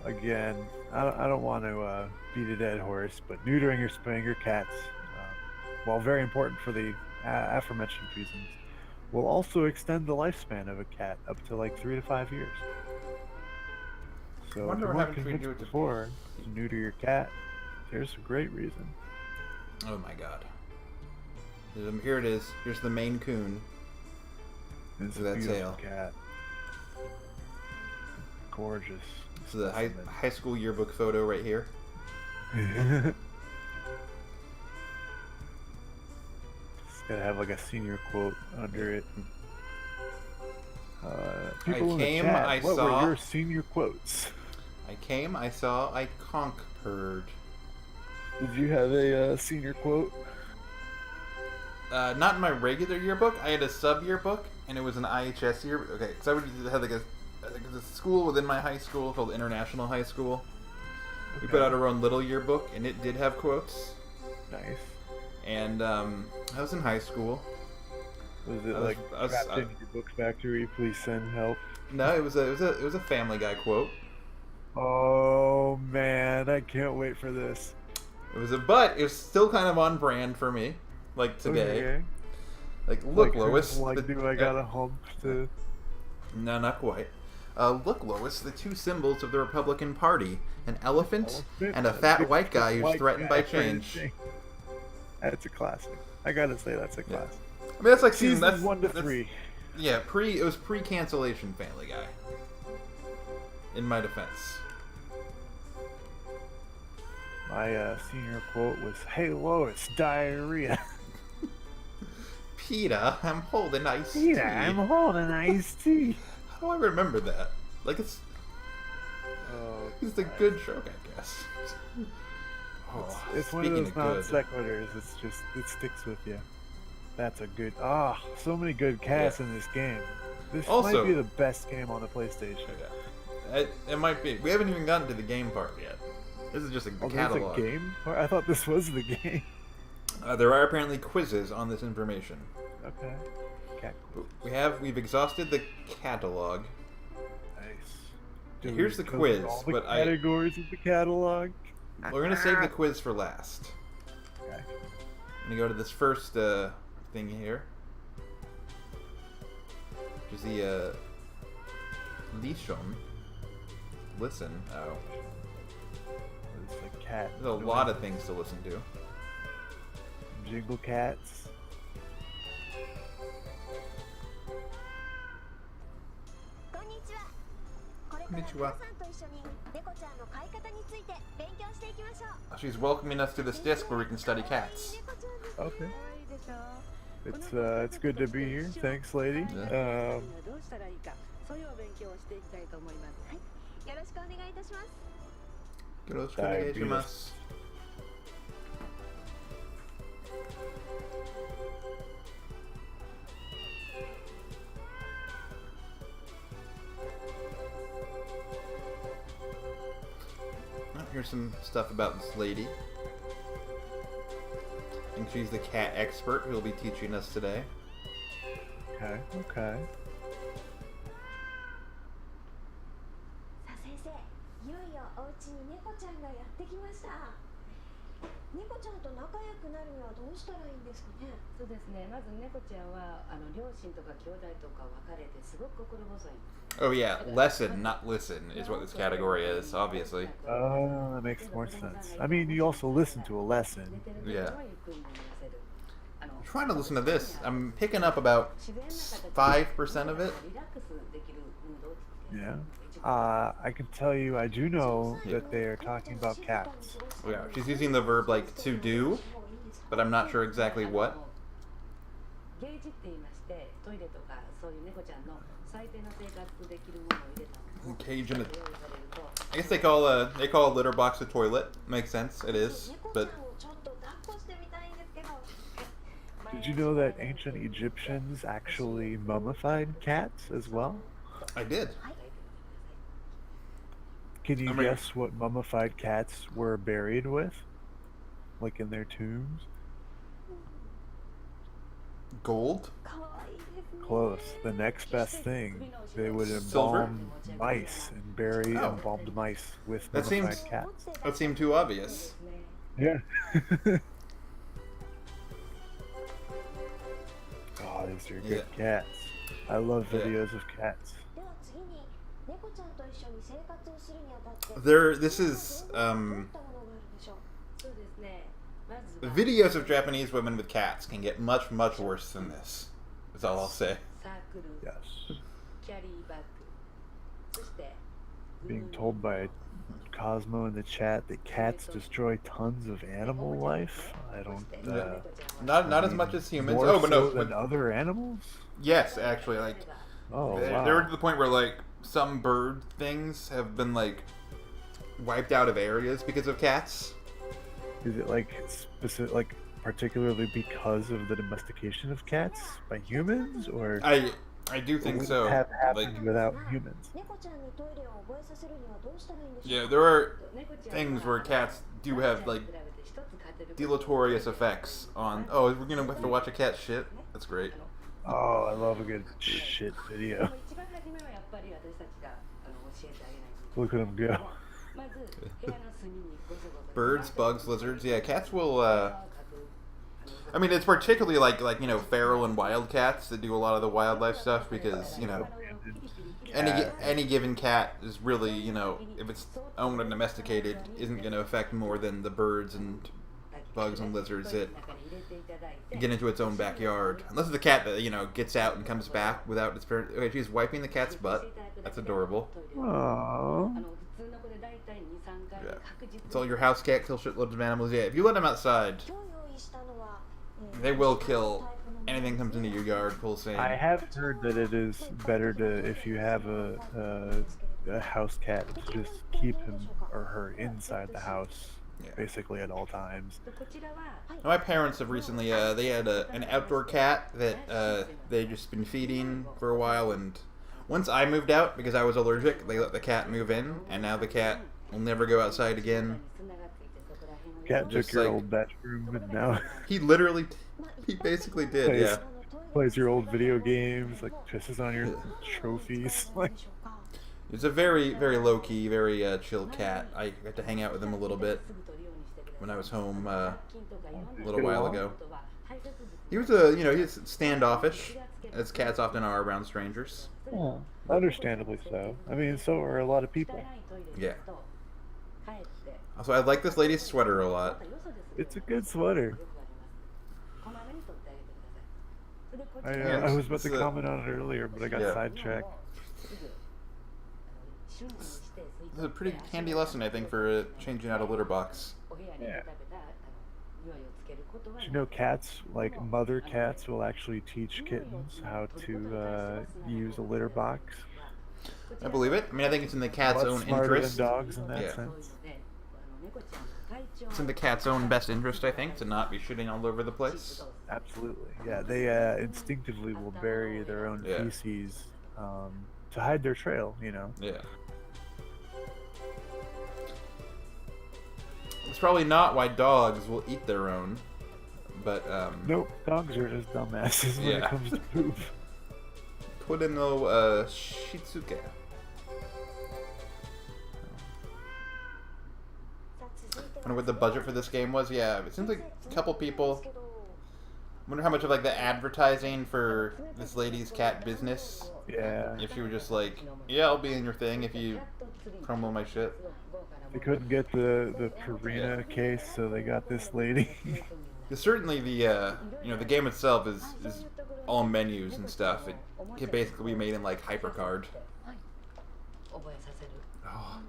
again, I don't want to beat a dead horse, but neutering or spaying your cats, while very important for the aforementioned reasons, will also extend the lifespan of a cat up to like 3 to 5 years. So if you weren't convinced before to neuter your cat, there's a great reason. Oh my god. Here it is. Here's the Maine Coon. It's Look a at that beautiful tail. cat. Gorgeous. This is a high school yearbook photo right here. It's gotta have like a senior quote under it. People in the chat, what were your senior quotes? I came, I saw, I conquered. Did you have a senior quote? Not in my regular yearbook. I had a sub yearbook, and it was an IHS yearbook. Okay, because I would have like a school within my high school called International High School. We put out our own little yearbook, and it did have quotes. Nice. And I was in high school. Was it trapped in your book factory? Please send help. No, it was a Family Guy quote. Oh man, I can't wait for this. But it was still kind of on brand for me, like today. Okay. Like, look, Lois. Do I got a hump to? No, not quite. Look, Lois, the two symbols of the Republican Party: an elephant and a fat white guy who's threatened by change. That's a classic. I gotta say, that's a classic. I mean, that's like season 1 to 3. Yeah, it was pre-cancellation Family Guy. In my defense. My senior quote was, "Hey Lois, diarrhea." Peter, I'm holding iced tea. Peter, I'm holding iced tea. How do I remember that? Like it's a good joke, I guess. It's one of those non sequiturs. It sticks with you. That's a good. So many good casts in this game. This might be the best game on the PlayStation. It might be. We haven't even gotten to the game part yet. This is just a catalog. There's a game part? I thought this was the game. There are apparently quizzes on this information. Okay. We've exhausted the catalog. Nice. Here's the quiz. All the categories of the catalog. We're gonna save the quiz for last. Okay. I'm gonna go to this first thing here, which is the Listen. Oh. It's a cat. There's a lot of things to listen to. Jingle cats. Konnichiwa. She's welcoming us to this disc where we can study cats. Okay. It's good to be here. Thanks, lady. Yeah. Here's some stuff about this lady. I think she's the cat expert who will be teaching us today. Okay. 猫ちゃんと仲良くなるにはどうしたらいいんですかね。そうですね。まず猫ちゃんは両親とか兄弟とか別れてすごく心細い。Oh yeah, lesson, not listen, is what this category is, obviously. Oh, that makes more sense. I mean, you also listen to a lesson. Yeah. I'm trying to listen to this. I'm picking up about 5% of it. Yeah. I can tell you, I do know that they are talking about cats. Yeah, she's using the verb like to do, but I'm not sure exactly what. Cage in a... I guess they call a litter box a toilet. Makes sense. It is, but. Did you know that ancient Egyptians actually mummified cats as well? I did. Can you guess what mummified cats were buried with? Like in their tombs? Gold? Close. The next best thing. They would embalm mice and bury embalmed mice with mummified cats. That seemed too obvious. Yeah. Oh, these are good cats. I love videos of cats. This is videos of Japanese women with cats can get much, much worse than this. That's all I'll say. Yes. キャリーバッグ、そして Being told by Cosmo in the chat that cats destroy tons of animal life. I don't. Yeah. Not as much as humans. More Oh, but no. so than other animals. Yes, actually, like Oh they're wow. to the point where like some bird things have been like wiped out of areas because of cats. Is it like specific, like particularly because of the domestication of cats by humans, or I do think would so. it have happened Like, without humans? 猫ちゃんにトイレを覚えさせるにはどうしたらいいんでしょう yeah, there are things where cats do have like deleterious effects on. Oh, we're gonna have to watch a cat shit. That's great. Oh, I love a good shit video. 一番初めはやっぱり私たちが教えてあげないと Look at him go. まず部屋の隅にゴソゴソ Birds, bugs, lizards. Yeah, cats will. I mean, it's particularly like feral and wild cats that do a lot of the wildlife stuff because any given cat is really if it's owned and domesticated isn't going to affect more than the birds and bugs and lizards that get into its own backyard. Unless it's a cat that gets out and comes back without its parent. Okay, she's wiping the cat's butt. That's adorable. Aww. Yeah. It's all your house cat kill shitloads of animals. Yeah, if you let them outside, 今日用意したのは they will kill anything that comes into your yard. Full saying. I have heard that it is better to, if you have a house cat, to just keep him or her inside the house, Yeah. basically at all times. こちらは My parents have recently they had an outdoor cat that they just been feeding for a while, and once I moved out because I was allergic, they let the cat move in, and now the cat will never go outside again. つながっていてそこら辺を Cat Just took your like- old bedroom and now He basically did, Plays- yeah. plays your old video games, like pisses on your trophies. Like, It's a very, very low key, very chill cat. I got to hang out with him a little bit when I was home a little while ago. He was he's standoffish, as cats often are around strangers. oh, understandably so. I mean, so are a lot of people. Yeah. Also, I like this lady's sweater a lot. It's a good sweater. I was about to It's, comment on it earlier, but I got yeah. sidetracked. It's a pretty handy lesson, I think, for changing out a litter box. Yeah. Did you know cats, like mother cats, will actually teach kittens how to use a litter box? I believe it. I mean, I think it's in the cat's Much own smarter than interest. dogs in that Yeah. sense. It's in the cat's own best interest, I think, to not be shitting all over the place. Absolutely. Yeah, they instinctively will bury their own Yeah. feces to hide their trail, you know. Yeah. It's probably not why dogs will eat their own, but Nope, dogs are just dumbasses when it Yeah. comes to poop. Kode no Shitsuke. I wonder what the budget for this game was. Yeah, it seems like a couple people. Wonder how much of like the advertising for this lady's cat business. Yeah, If she was just like, yeah, I'll be in your thing if you promo my shit. they couldn't get the Purina case, so they got this lady. 'Cause certainly the the game itself is all menus and stuff. It can basically be made in like HyperCard. 覚えさせる Oh,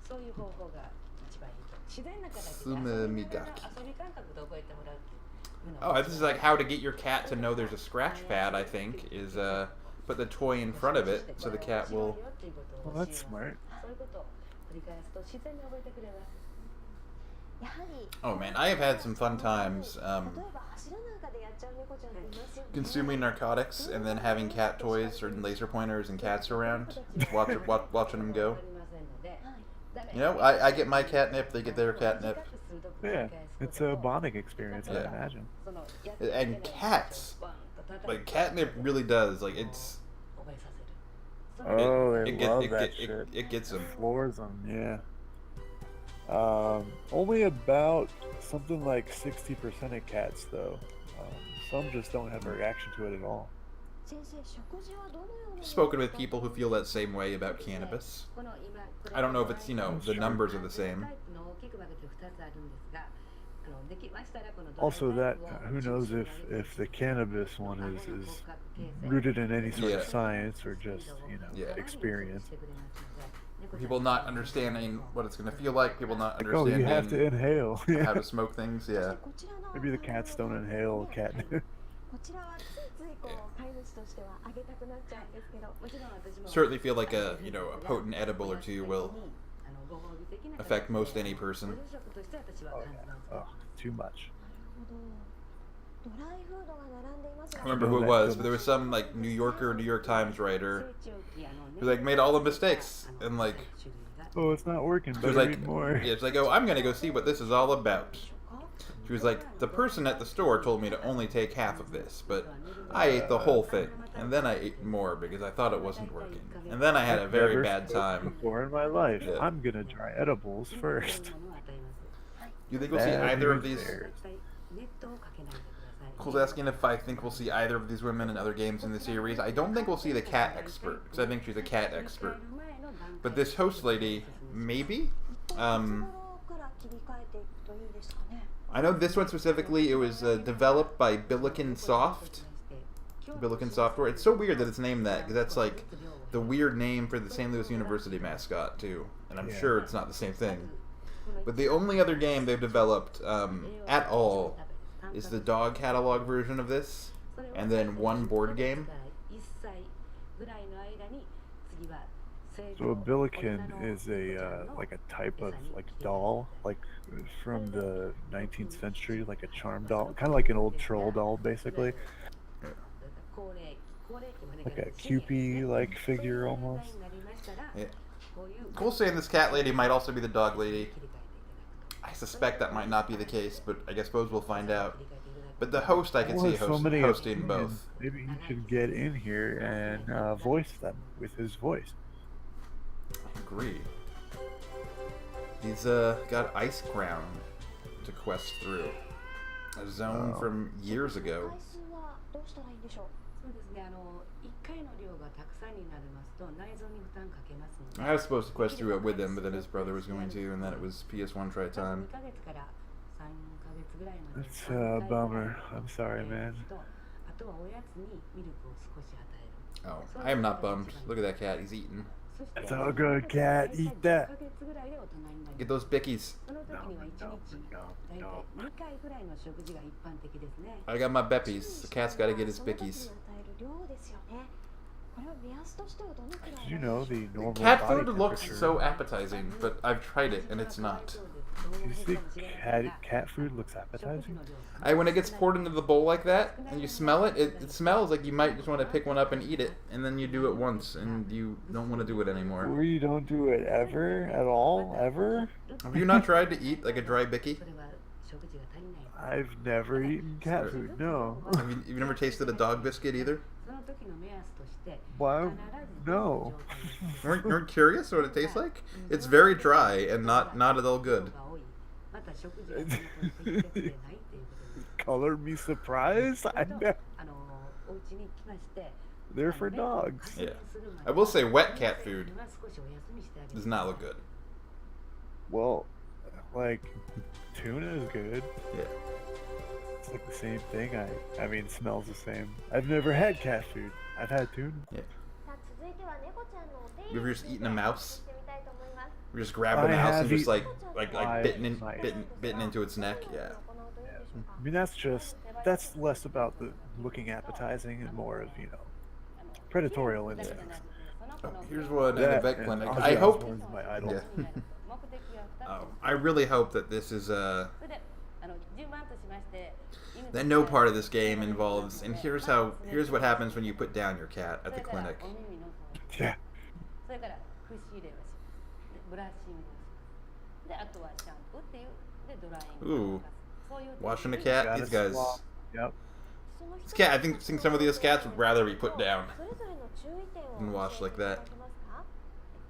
そういう方法が一番いいと自然な形で遊 Sumemigaki. び感覚で覚えてもらうっていうの oh, が this is like how to get your cat to know there's a scratch pad. I think is put the toy in front of it so the cat will. Well, that's smart. そういうことを繰り返すと自然に覚えてくれます Oh man, I have had some fun times 例えば走らなんかでやっちゃう猫ちゃんっていますよね consuming narcotics and then having cat toys or laser pointers and cats around, watching them go. わかりませんので You know, I get my catnip, they get their catnip. Yeah, it's a bonding experience, I Yeah. imagine. And cats, like catnip really does, like it's. Oh, they love that it, shit. it gets them. Floors them, yeah. Only about something like 60% of cats, though. Some just don't have a reaction to it at all. 先生食事はどのような Spoken with people who feel that same way about cannabis. I don't know if it's, the numbers are the same. Also, that who knows if the cannabis one is rooted in any sort Yeah. of science or just Yeah. experience. People not understanding what it's going to feel like. People not Like, oh, you have to understanding inhale. how Yeah. to smoke things. Yeah. Maybe the cats don't inhale catnip. こちらはついついこう飼い主としてはあげたくなっちゃうんですけど、もちろん私も Certainly feel like a potent edible or two will affect most any person. Oh, yeah. Oh, too much. ドライフードが並んでいます I don't remember who it was, but there was some like New Yorker, New York Times writer who like made all the mistakes and like Oh, it's not working. she was Better like, eat more. yeah, it's like, oh, I'm gonna go see what this is all about. She was like, the person at the store told me to only take half of this, but I ate the whole thing, and then I ate more because I thought it wasn't working, and then I had a very Never bad smoked time. before in my life. Yeah. I'm gonna try edibles first. Do you think we'll see Bad either of news these? there. Cole's asking if I think we'll see either of these women in other games in the series. I don't think we'll see the cat expert, because I think she's a cat expert. But this host lady, maybe? I know this one specifically, it was developed by Billiken Soft. Billiken Software. It's so weird that it's named that, because that's like the weird name for the St. Louis University mascot, too. And I'm Yeah. sure it's not the same thing. But the only other game they've developed at all is the dog catalog version of this, and then one board game. So a billiken is a like a type of like doll, like from the 19th century, like a charm doll, kind of like an old troll doll, basically. Like a Cupid like figure almost. Yeah. Cole's saying this cat lady might also be the dog lady. I suspect that might not be the case, but I suppose we'll find out. But the host, I can Well, see so many hosting opinions. both. Maybe he should get in here and voice them with his voice. Agree. He's got Ice Crown to quest through. A zone Oh. from years ago. 回数はどうしたらいいんでしょう。そうですね、1回の量がたくさんになりますと内臓に負担かけますので I was supposed to quest through it with him, but then his brother was going to, and then it was PS1 try time. 2ヶ月から3ヶ月ぐらいまで That's a bummer. I'm sorry, man. あとはおやつにミルクを少し与える Oh, I am not bummed. Look at that cat, he's eating. そして It's all good, cat. Eat 1 ヶ that. 月ぐらいで大人になり Get ます those bickies. その時には1日 No, 大体 no. 2回ぐらいの食事が一般的ですね I got my beppies. The cat's gotta get his その時 bickies. に与える量ですよね。これは目安としてはどのくらい Did you know the normal Cat body food looks temperature? so appetizing, but I've tried it and it's not. You think cat food looks appetizing? When it gets poured into the bowl like that, and you smell it, it smells like you might just want to pick one up and eat it, and then you do it once, and you don't want to do it anymore. Or you don't do it ever at all, ever? Have you not tried to eat like a dry bicky? それは食事が足りない I've never eaten cat food. No. Have you've never tasted a dog biscuit either? その時の目安として Why? No. Weren't curious what it tastes like? It's very dry and not at all good. また食事がその子に適切でないっていうことです Color me surprised? I know. お家に来まして They're for dogs. Yeah. I will say wet cat food does not look good. Well, like, tuna is good. Yeah. It's like the same thing. I mean, smells the same. I've never had cat food. I've had tuna. さあ続いては猫ちゃんのお手 You 入れ ever just eaten a mouse? してみたいと思います。 We're just grabbing I a mouse have and just eaten- like bitten into its neck. Yeah. I mean, that's less about the looking appetizing and more of, predatorial instincts. Oh, here's one at a That vet and clinic. Ozzy I hope. Osbourne's my idol. Yeah. I really hope that this is that no part of this game involves. And here's what happens when you put down your cat at the clinic. Yeah. それからフッシュ入れをしでブラッシングをしであとはシャンプーっていうでドライング Ooh. そういう Washing a cat. Gotta These guys. swap. Yep. This cat. I think some of these cats would rather be put down それぞれの注意点を and washed like that.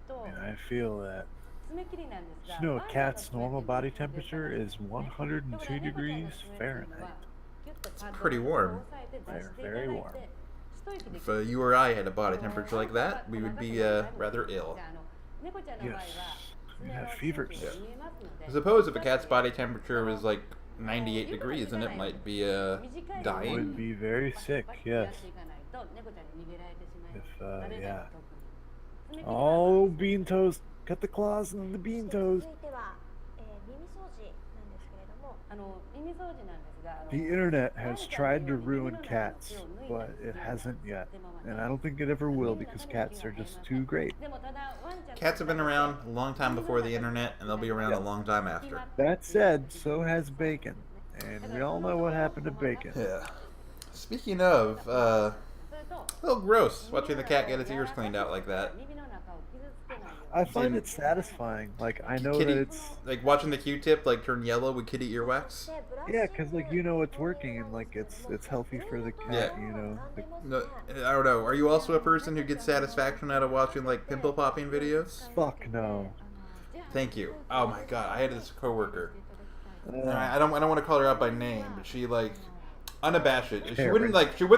と And I feel that. 爪切りなんですが Did you know a cat's normal body temperature is 102 degrees Fahrenheit? It's pretty warm. Very warm. If you or I had a body temperature like that, we would be rather ill. Yes. We have fevers. Yeah. I suppose if a cat's body temperature was like 98 degrees and it might be Would dying. be very sick, yes. If, yeah. 爪切りは Oh, bean toast. Cut the claws and the bean 続 toast. いては、耳掃除なんですけれども、耳掃除なんですが The internet has tried to ruin cats, but it hasn't yet. And I don't think it ever will because cats are just too great. でもただワンちゃん Cats have been around a long time before the internet, and they'll be around a long time after. That said, so has bacon. And we all know what happened to bacon. Yeah. Speaking of, それと a little gross watching the cat get its ears cleaned out like that. 耳の中を傷つけないように I find it satisfying. Like, I know Kitty, that it's... like watching the Q-tip like turn yellow with kitty earwax. でブラッシング Yeah, because, like, you know it's working and, like, it's healthy for the cat, Yeah. you know. Like, No, I don't know. Are you also a person who gets satisfaction out of watching like pimple popping videos? fuck no. Thank you. Oh my god, I had this coworker. Uh, I don't want to call her out by name, but she like unabashed. She Karen. wouldn't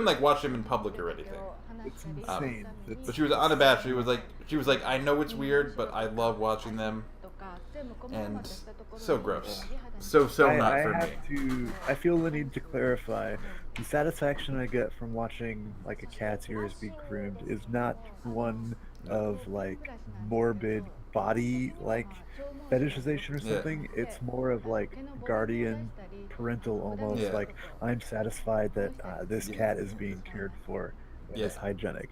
like watch him in public or anything. it's insane. It's, But she was unabashed. She was like, I know it's weird, but I love watching them, and so gross. So not I for me. have to... I feel the need to clarify. The satisfaction I get from watching, like, a cat's ears be groomed is not one of, like, morbid body, like, fetishization or Yeah. something. It's more of, like, guardian, parental almost. Yeah. Like, I'm satisfied that this cat is being cared for. And Yeah. it's hygienic.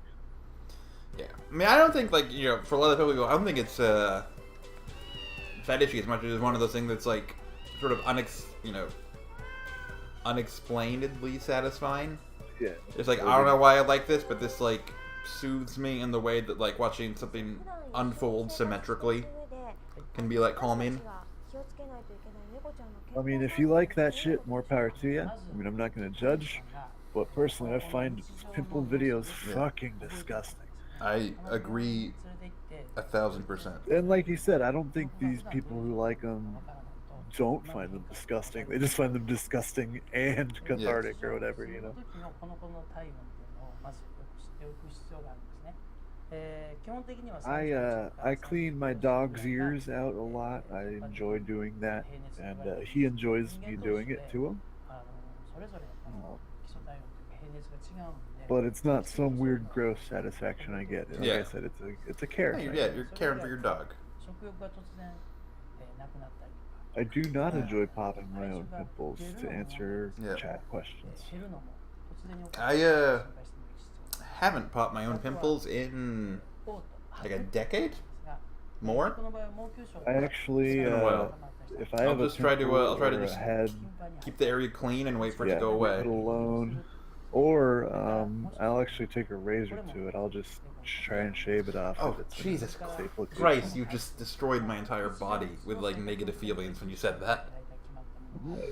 Yeah, I mean, I don't think like for a lot of people, I don't think it's fetishy as much as it's one of those things that's like sort of unexplainedly satisfying. Yeah. It's like I don't know why I like this, but this like soothes me in the way that like watching something unfold symmetrically can be like calming. I mean, if you like that shit, more power to you. I mean, I'm not going to judge, but personally, I find pimple videos fucking disgusting. I agree 1,000%. And like you said, I don't think these people who like them don't find them disgusting. They just find them disgusting and cathartic or whatever, you know? 時のこの子の体温っていうのをまずよく知っておく必要があるんですね。基本的には I clean my dog's ears out a lot. I enjoy doing that, and he enjoys me doing it to him. それぞれ基礎体温というか平熱が違うので But it's not some weird, gross satisfaction I get. Like Yeah. I said, it's a care thing. Yeah, you're caring for your dog. 食欲が突然なくなったりとか I do not enjoy popping my own pimples to answer Yeah. chat questions. 減るのも突然に起こ I る心配してみる必要が haven't popped my own pimples in 嘔吐 like a decade ですが more. この場合は毛球症 I actually, been a while. if I have I'll a just try to, pimple I'll try to or a just head, keep the area clean and wait for it yeah, to go leave away. it alone. Or I'll actually take a razor to it. I'll just try and shave it off. Oh, if it's in Jesus a safe location. Christ, you just destroyed my entire body with like negative feelings when you said that.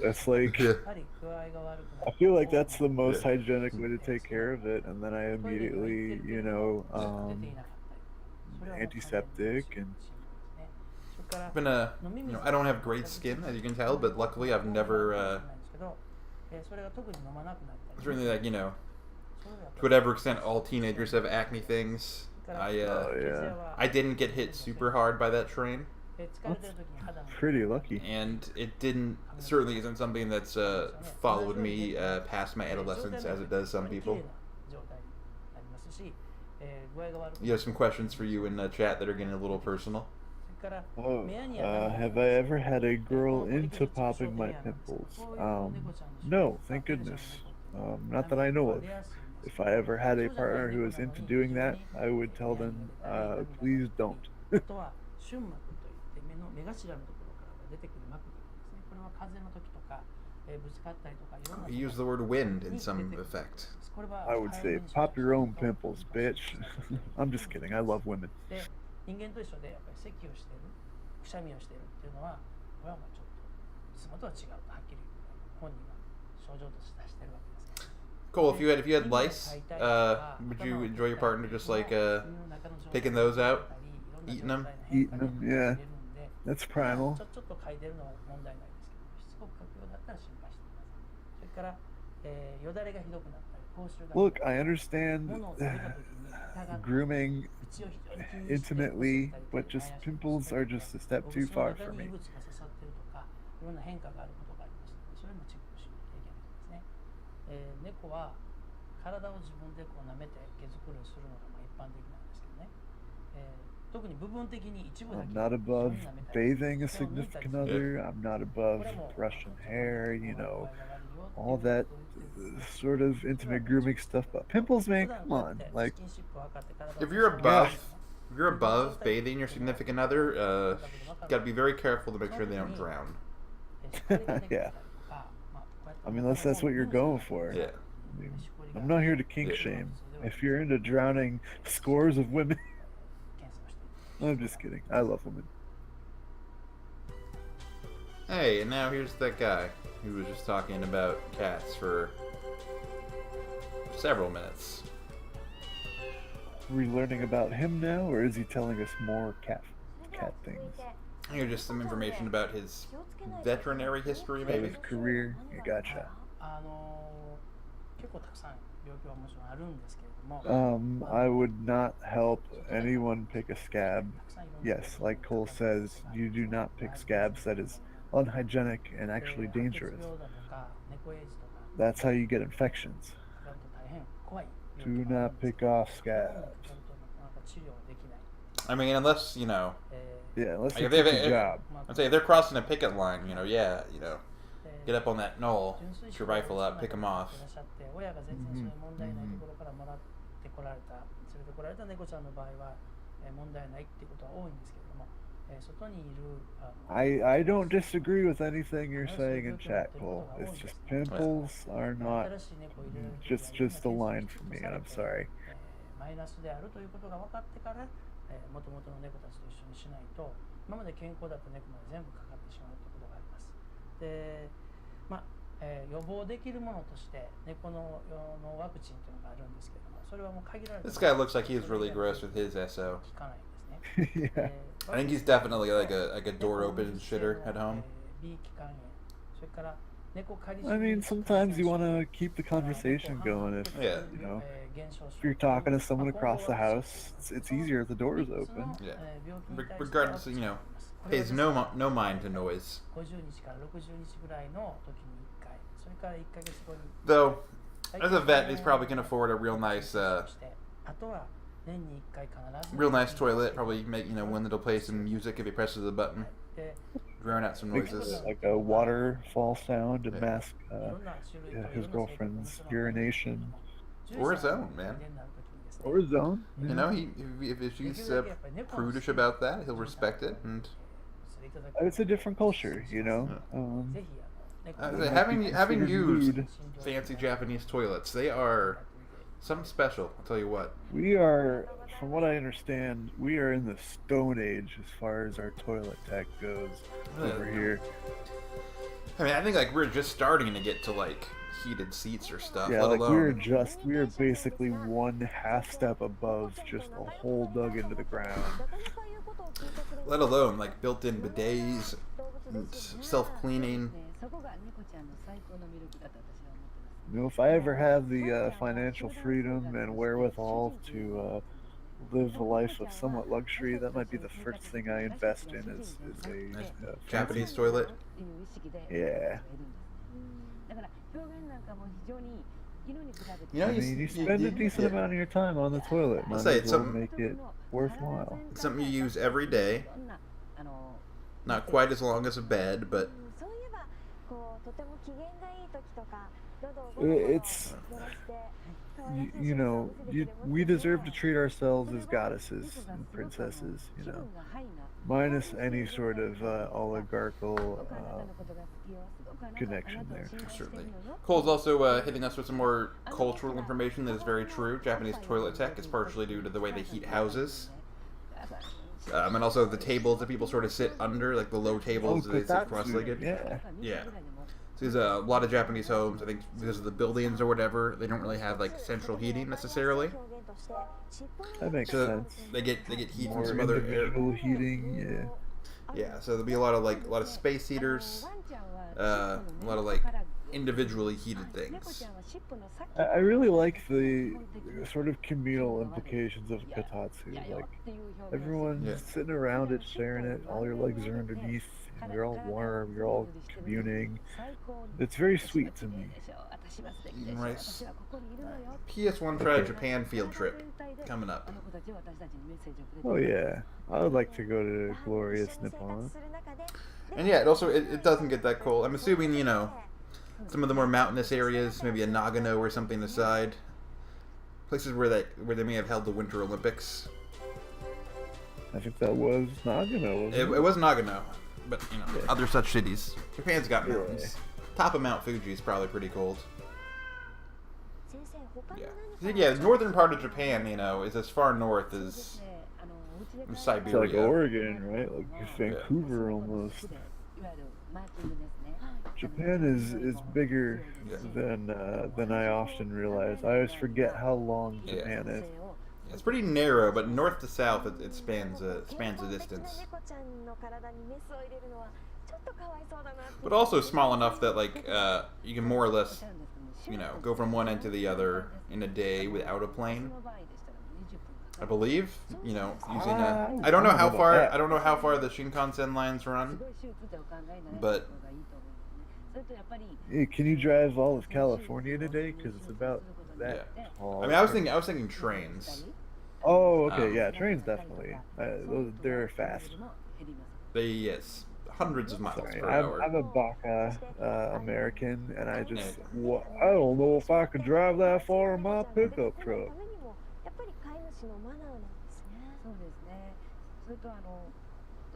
That's like, Yeah. やはり具合が悪くな I る feel like that's the most hygienic way to take care of it. And then I トイレには行って immediately, るけ you ど know, 出ていなかったりそれはもう antiseptic and それから I've been I don't have great skin as you can tell, but luckily I've never それが特に飲まなくなったり it's really like to それが whatever extent all teenagers have acne things. Oh, yeah. I didn't get hit super hard by that train, 疲れてる時に肌の pretty lucky. and it certainly isn't something that's followed me past my adolescence as it does some people. 状態になりますし具合が悪く You have some questions for you in chat that are getting a little personal. それから Oh, 目やに have I ever had a girl into popping my pimples? No, thank goodness. Not that I know of. If I ever had a partner who was into doing that, I would tell them, please don't. あとは瞬膜といって目頭のところから出てくる膜ですね。これは風の時とかぶつかったりとかいろんな You use the word wind in some effect. これは I would say, pop your own pimples, bitch. I'm just kidding. I love women. で人間と一緒でやっぱり咳をしてるくしゃみをしてるっていうのはこれはもうちょっといつもとは違うとはっきり本人は症状として出してるわけですから Cole, if you had lice, would you enjoy your partner just like picking those out, eating them? Eating them, yeah. That's primal. ちょっと嗅いでるのは問題ないですけどしつこく嗅くようだったら心配してください。それからよだれがひどくなったり口臭が Look, I understand 物を食べた時に痛がって grooming 口を非常に気にして intimately, but just pimples are just a step too far for me. 異物が刺さってるとかいろんな変化があることがありますのでそれ猫は体を自分でこう舐めて毛づくろいするのがまあ一般的なんですけどね、特に部分的に一部だけ I'm not above 非常に舐めたり bathing a significant other. I'm not above brushing hair, you know, all that sort of intimate grooming stuff. But pimples, man, come on. Like, If you're above bathing your significant other, you gotta be very careful to make sure they don't drown. yeah. I mean, unless that's what you're going for. Yeah. I mean, I'm not here to kink shame. If you're into drowning scores of women, I'm just kidding. I love women. Hey, and now here's that guy who was just talking about cats for several minutes. Are we learning about him now, or is he telling us more cat things? Here's just some information about his veterinary history, About maybe. his career? You gotcha. 結構たくさん病気はもちろんあるんですけれども、 I would not help anyone pick a scab. Yes, like Cole says, you do not pick scabs. That is unhygienic and actually dangerous. That's how you get infections. Do not pick off scabs. I mean, unless, you know, Yeah, unless Like, you if they- take if- a job. I'd say if they're crossing a picket line, you know, yeah, you know, get up on that knoll, get your rifle out, pick them off. 親が全然そういう問題ないところからもらってこられた、連れてこられた猫ちゃんの場合は、問題ないっていうことは多いんですけれども、外にいる I don't disagree with anything you're saying in chat, Cole. It's just pimples are not 新しい猫を入れるとき just a line for me, and I'm sorry. マイナスであるということが分かってから、元々の猫たちと一緒にしないと、今まで健康だった猫まで全部かかってしまうということがあります。で、まあ予防できるものとして猫の用のワクチンというのがあるんですけども、それはもう限られた This guy looks like he's really gross with his SO. 効かないんですね。 Yeah. I think he's definitely like a door open shitter at home. B 気管炎、それから猫狩り I mean, sometimes you want to keep the conversation going. If Yeah. you know, if you're talking to someone across the house, it's easier if the door is open. Yeah. Regardless, you know, pays no mind to noise. 50日から60日ぐらいの時に1回、それから1ヶ月後に Though, as a vet, he's probably can afford a real nice, あとは年に1回必ず real nice toilet. Probably make, you know, one that'll play some music if he presses the button, で drown out some Like, noises. like a waterfall sound to Yeah. mask いろんな種類と his いろんな生活 girlfriend's の種類があるんですけ urination ども Or his own, man. 人間になる時にですね or his own. You know, if she's prudish about that, he'll respect it. And It's a different culture, you know. ぜひhaving considered used lewd. fancy Japanese toilets, they are something special. I'll tell you what. We are, from what I understand, we are in the Stone Age as far as our toilet tech goes over here. I mean, I think like we're just starting to get to like heated seats or stuff. Yeah, let like we alone are basically one half step above just a hole dug into the ground. like built-in bidets, and self-cleaning. そこが猫ちゃんの最高の魅力だと私は思ってます。 You know, if I ever have the financial freedom and wherewithal to live a life of somewhat luxury, that might be the first thing I invest in is a Japanese toilet. っていう意識で Yeah. だから表現なんかも非常に色に比べて You know, I mean, you spend a decent amount of your time on the toilet. I'll Might say as it's well something- make it worthwhile. It's something you use every day. どんなNot quite as long as a bed, but そういえばこうとても機嫌がいい時とか喉をゴロゴロ It's, 鳴らして you know, we deserve to treat ourselves as goddesses and princesses, you know, minus any sort of oligarchical connection there. certainly. Cole's also hitting us with some more cultural information that is very true. Japanese toilet tech is partially due to the way they heat houses. And also the tables that people sort of sit under, like the low tables that they sit kotatsu, cross-legged. yeah. Yeah. So there's a lot of Japanese homes, I think because of the buildings or whatever, they don't really have like central heating necessarily. 表現として尻尾 That makes So sense. they get heat from More some other air. individual heating, yeah. Yeah, so there'll be a lot of space heaters, a lot of like individually heated things. I really like the sort of communal implications of kotatsu. Like everyone's Yeah. sitting around it, sharing it. All your legs are underneath, and you're all warm. You're all communing. It's very sweet to me. Nice. PS1 Try Japan field trip coming up. Oh yeah, I would like to go to glorious Nippon. And yeah, it doesn't get that cold. I'm assuming, you know, some of the more mountainous areas, maybe a Nagano or something aside. Places where they may have held the Winter Olympics. I think that was Nagano. Wasn't It was Nagano, but you know, Yeah. other such cities. Japan's got mountains. Yeah. Top of Mount Fuji is probably pretty cold. Yeah. Yeah, the northern part of Japan, you know, is as far north as It's Siberia. like Oregon, right? Like Vancouver almost. Japan is bigger than I often realize. I always forget how long Japan is. It's pretty narrow, but north to south, it spans a distance. But also small enough that like you can more or less, you know, go from one end to the other in a day without a plane. I believe, you know, using a. I don't know how far. I don't know how far the Shinkansen lines run, but Hey, can you drive all of California today? Because it's about that tall. I mean, I was thinking trains. Oh, okay, yeah, trains definitely. They're fast. Yes, hundreds of miles Sorry, per I'm hour. a Baka American, and I just I don't know if I could drive that far in my pickup truck.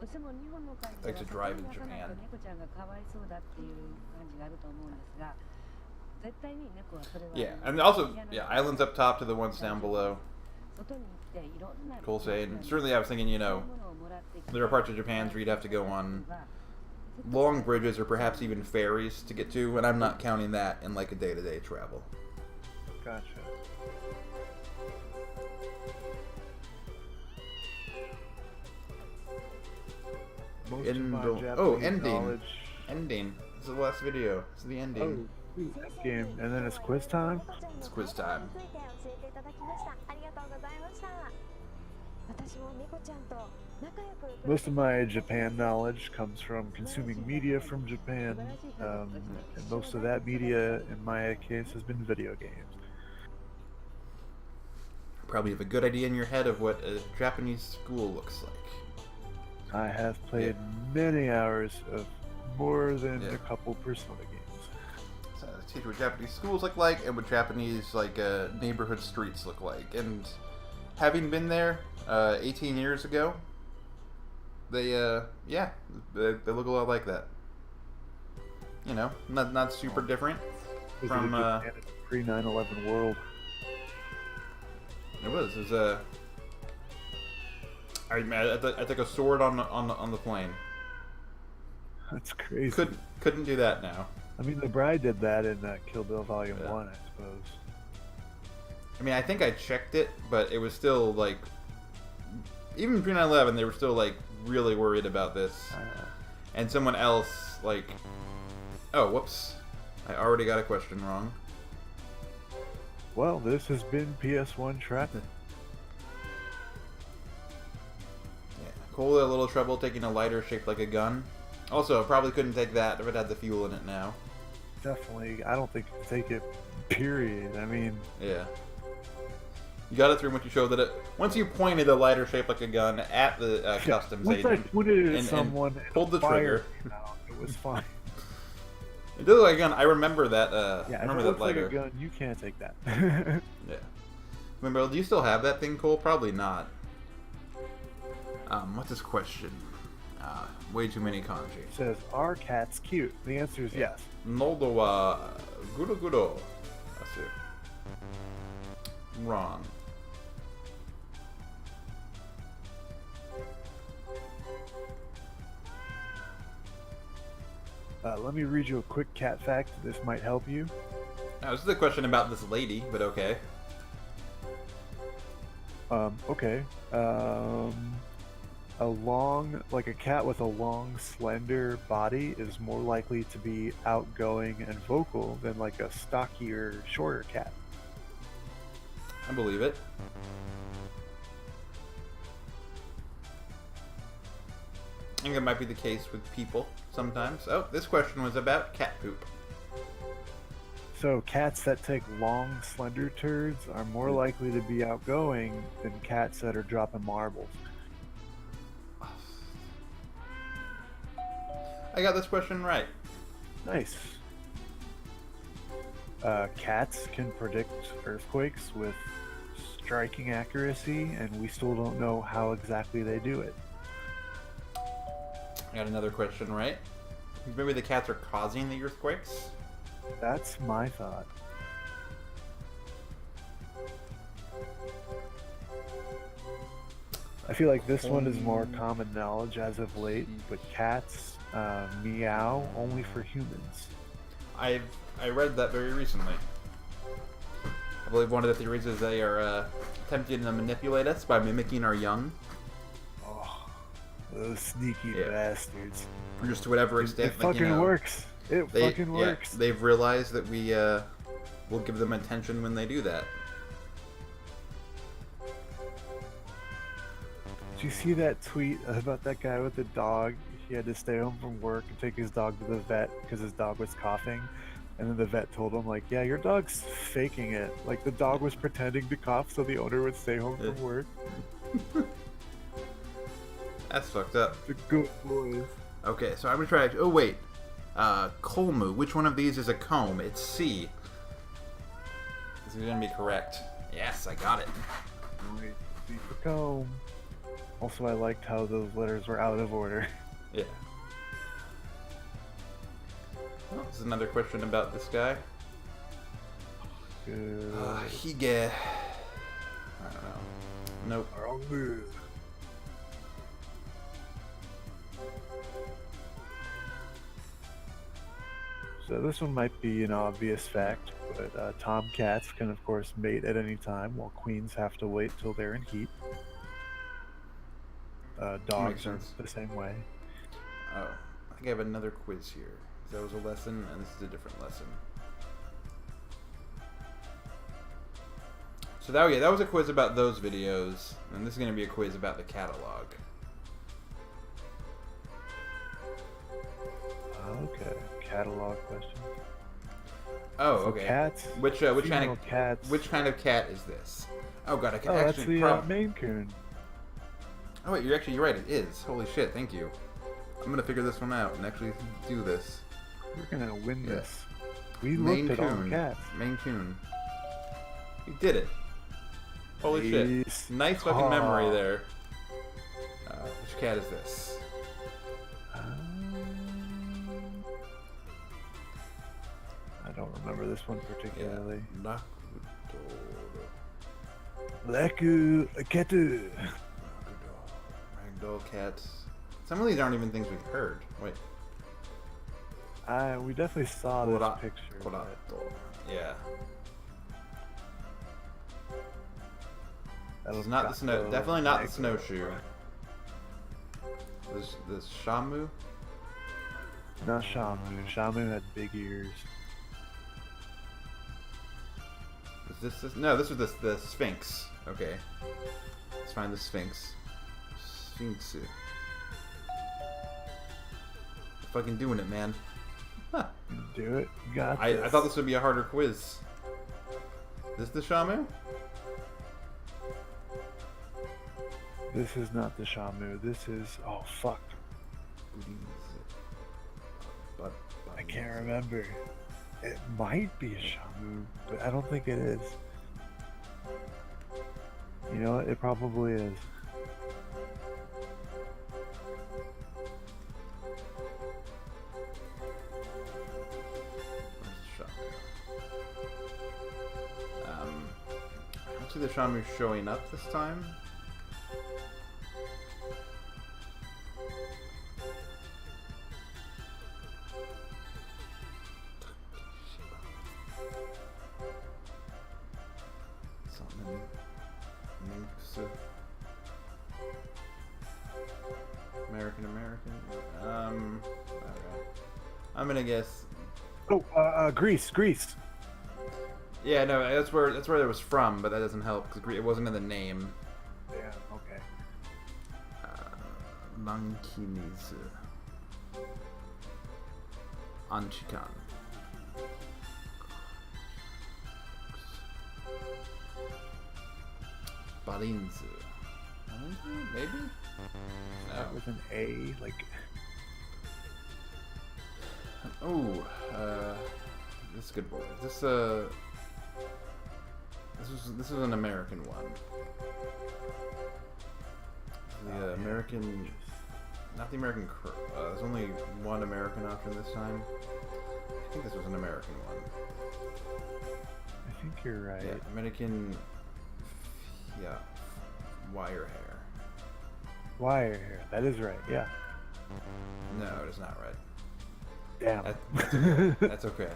I like to drive in Japan. Yeah, and also, yeah, islands up top to the ones down below. Cool saying. Certainly, I was thinking, you know, there are parts of Japan where you'd have to go on long bridges or perhaps even ferries to get to, and I'm not counting that in like a day-to-day travel. Gotcha. Most of my Japanese ending. knowledge. Ending. This is the last video. This is the ending. Oh, game, and then it's quiz time. It's quiz time. Most of my Japan knowledge comes from consuming media from Japan, and most of that media, in my case, has been video games. Probably have a good idea in your head of what a Japanese school looks like. I have played many hours of more than a couple Persona games. So teach what Japanese schools look like and what Japanese like neighborhood streets look like. And having been there 18 years ago, they look a lot like that. You know, not super different from pre 9/11 world. It was I took a sword on the plane. That's crazy. Couldn't do that now. I mean, the Bride did that in Kill Bill Volume 1, I suppose. I mean, I think I checked it, but it was still like, even pre 9/11, they were still like really worried about this. And someone else like, oh, whoops, I already got a question wrong. Well, this has been PS1 Trap. Yeah, Cole had a little trouble taking a lighter shaped like a gun. Also, probably couldn't take that if it had the fuel in it now. Definitely, I don't think you can take it, period. I mean... Yeah. You got it through once you showed that it... Once you pointed a lighter shaped like a gun at the customs agent... Once I pointed it at someone and pulled the trigger. It was fine. It does look like a gun. I remember that, yeah, I remember that lighter. Like a gun, you can't take that. Yeah. Remember, do you still have that thing, Cole? Probably not. What's this question? Way too many kanji. It says, are cats cute? The answer is yes. Nodo wa guru guru. That's it. Wrong. Let me read you a quick cat fact. This might help you. Now, this is a question about this lady, but okay. Okay. Like a cat with a long, slender body is more likely to be outgoing and vocal than like a stockier, shorter cat. I believe it. I think it might be the case with people sometimes. Oh, this question was about cat poop. So cats that take long, slender turds are more likely to be outgoing than cats that are dropping marbles. I got this question right. Nice. Cats can predict earthquakes with striking accuracy, and we still don't know how exactly they do it. I got another question right. Maybe the cats are causing the earthquakes? That's my thought. I feel like this one is more common knowledge as of late, but cats meow only for humans. I read that very recently. I believe one of the theories is they are attempting to manipulate us by mimicking our young. Oh, those sneaky Yeah. bastards. Just to whatever extent. It fucking works. It fucking yeah, works. they've realized that we will give them attention when they do that. Did you see that tweet about that guy with the dog? He had to stay home from work and take his dog to the vet because his dog was coughing. And then the vet told him, like, yeah, your dog's faking it. Like, the dog was pretending to cough so the owner would stay home from work. That's fucked up. The good boys. Okay, so I'm gonna try. Oh wait, Kolmu. Which one of these is a comb? It's C. This is gonna be correct. Yes, I got it. Wait, C for comb. Also, I liked how those letters were out of order. Yeah. Oh, this is another question about this guy. Good. Hige. I don't know. Nope. Wrong. So this one might be an obvious fact, but tomcats can of course mate at any time, while queens have to wait till they're in heat. Dogs are the same way. Oh, I think I have another quiz here. That was a lesson, and this is a different lesson. So that was a quiz about those videos, and this is going to be a quiz about the catalog. Okay, catalog question. Oh, So okay. cats. Which kind of cats? which kind of cat is this? Oh god, I can Oh, that's actually. the Maine Coon. Oh wait, you're right. It is. Holy shit! Thank you. I'm gonna figure this one out and actually do this. We're gonna win Yeah. this. We Maine looked at all Coon. the cats. Maine Coon. We did it. Holy shit! Nice. Nice fucking memory there. Which cat is this? I don't remember this one particularly. Yeah. Leku Ketu. Ragdoll cats. Some of these aren't even things we've heard. Wait. We definitely saw this Kora- picture. but Korato. Yeah. that This was is not the snow. Gato Definitely not the Neko. snowshoe. This Shamu. Not Shamu. Shamu had big ears. Is this? No, this was the Sphinx. Okay. Let's find the Sphinx. Sphinx. Fucking doing it, man. Huh. Do it. You got I this. thought this would be a harder quiz. This the Shamu? This is not the Shamu. This is. Oh, fuck. I can't remember. It might be a Shamu, but I don't think it is. You know what? It probably is. I don't see the Shamu showing up this time. Something. American. Okay. I'm gonna guess. Oh, Greece. Yeah, no, that's where it was from, but that doesn't help because it wasn't in the name. Yeah. Okay. Mankinizu. Anchikan. Barinzu. Maybe? No. With an A, like. Oh, this is a good boy. This was an American one. The American, not the American. There's only one American option this time. I think this was an American one. I think you're right. Yeah, American. Yeah, wire hair. Wire hair. That is right. Yeah. No, it is not right. Damn. That's okay.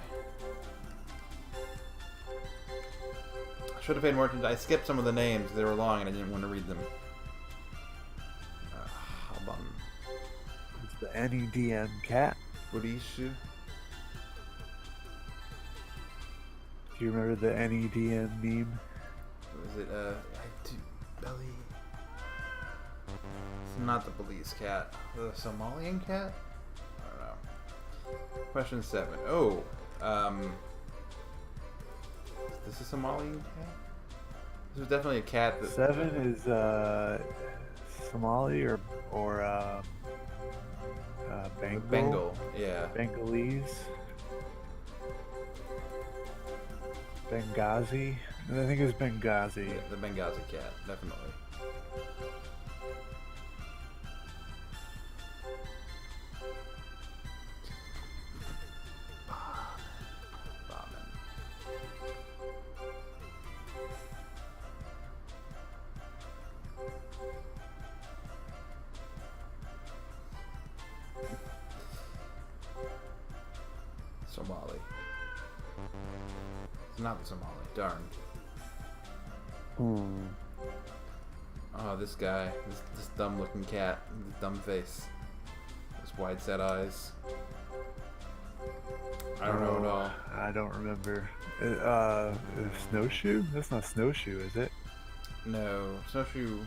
I should have paid more attention. I skipped some of the names. They were long and I didn't want to read them. Haban. It's the NEDM cat. Burishu. Do you remember the NEDM meme? Was it, belly. It's not the Belize cat. The Somalian cat? I don't know. Question 7. Oh, is this a Somalian cat? This was definitely a cat that... 7 is, Somali or Bengal? Bengal, yeah. Bengalese. Benghazi. I think it was Benghazi. Yeah, the Benghazi cat, definitely. Somali. It's not the Somali. Darn. Oh, this guy. This dumb-looking cat. This dumb face. This wide-set eyes. I don't know at all. I don't remember. Snowshoe? That's not Snowshoe, is it? No. Snowshoe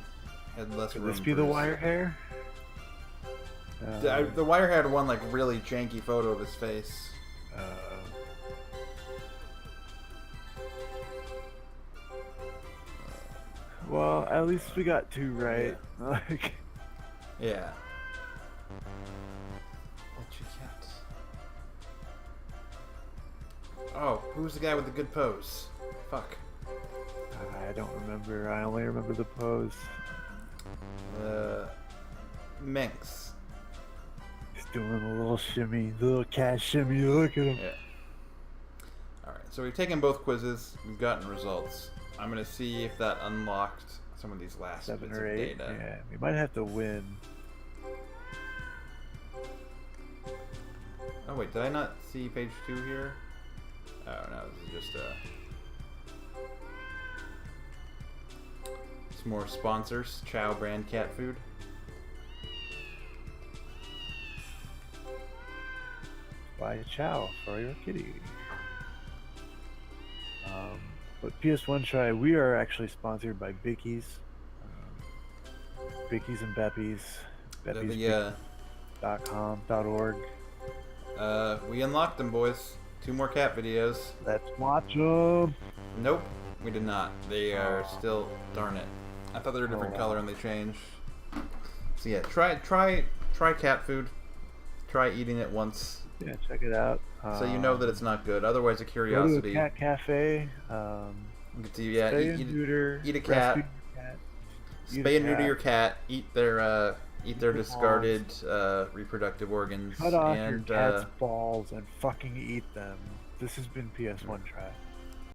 had less Could room this be for the his- wire hair? The wire had one like really janky photo of his face. Well, at least we got 2 right. Like, Yeah. Ultra cat. Oh, who's the guy with the good pose? Fuck. I don't remember. I only remember the pose. Minx. He's doing a little shimmy, the little cat shimmy. Look at him. Yeah. Alright, so we've taken both quizzes. We've gotten results. I'm gonna see if that unlocked some of these last 7 bits or of 8. data. Yeah, we might have to win. Oh wait, did I not see page 2 here? Oh no, this is just some more sponsors. Chow brand cat food. Buy a chow for your kitty. But PS1 Try, we are actually sponsored by Bickies. Bickies and Beppies. Beppies.com.org. We unlocked them, boys. 2 more cat videos. Let's watch them. Nope, we did not. They are still, darn it. I thought they were a different color and they changed. So yeah, try cat food. Try eating it once, Yeah, check it out. so you know that it's not good. Otherwise, a Go curiosity. to a cat cafe. Get to, yeah, Spay and neuter. eat a cat. breastfeed your cat. Eat a Spay and neuter cat. your cat. Eat their their discarded reproductive organs. Cut off your and cat's balls and fucking eat them. This has been PS1 Try.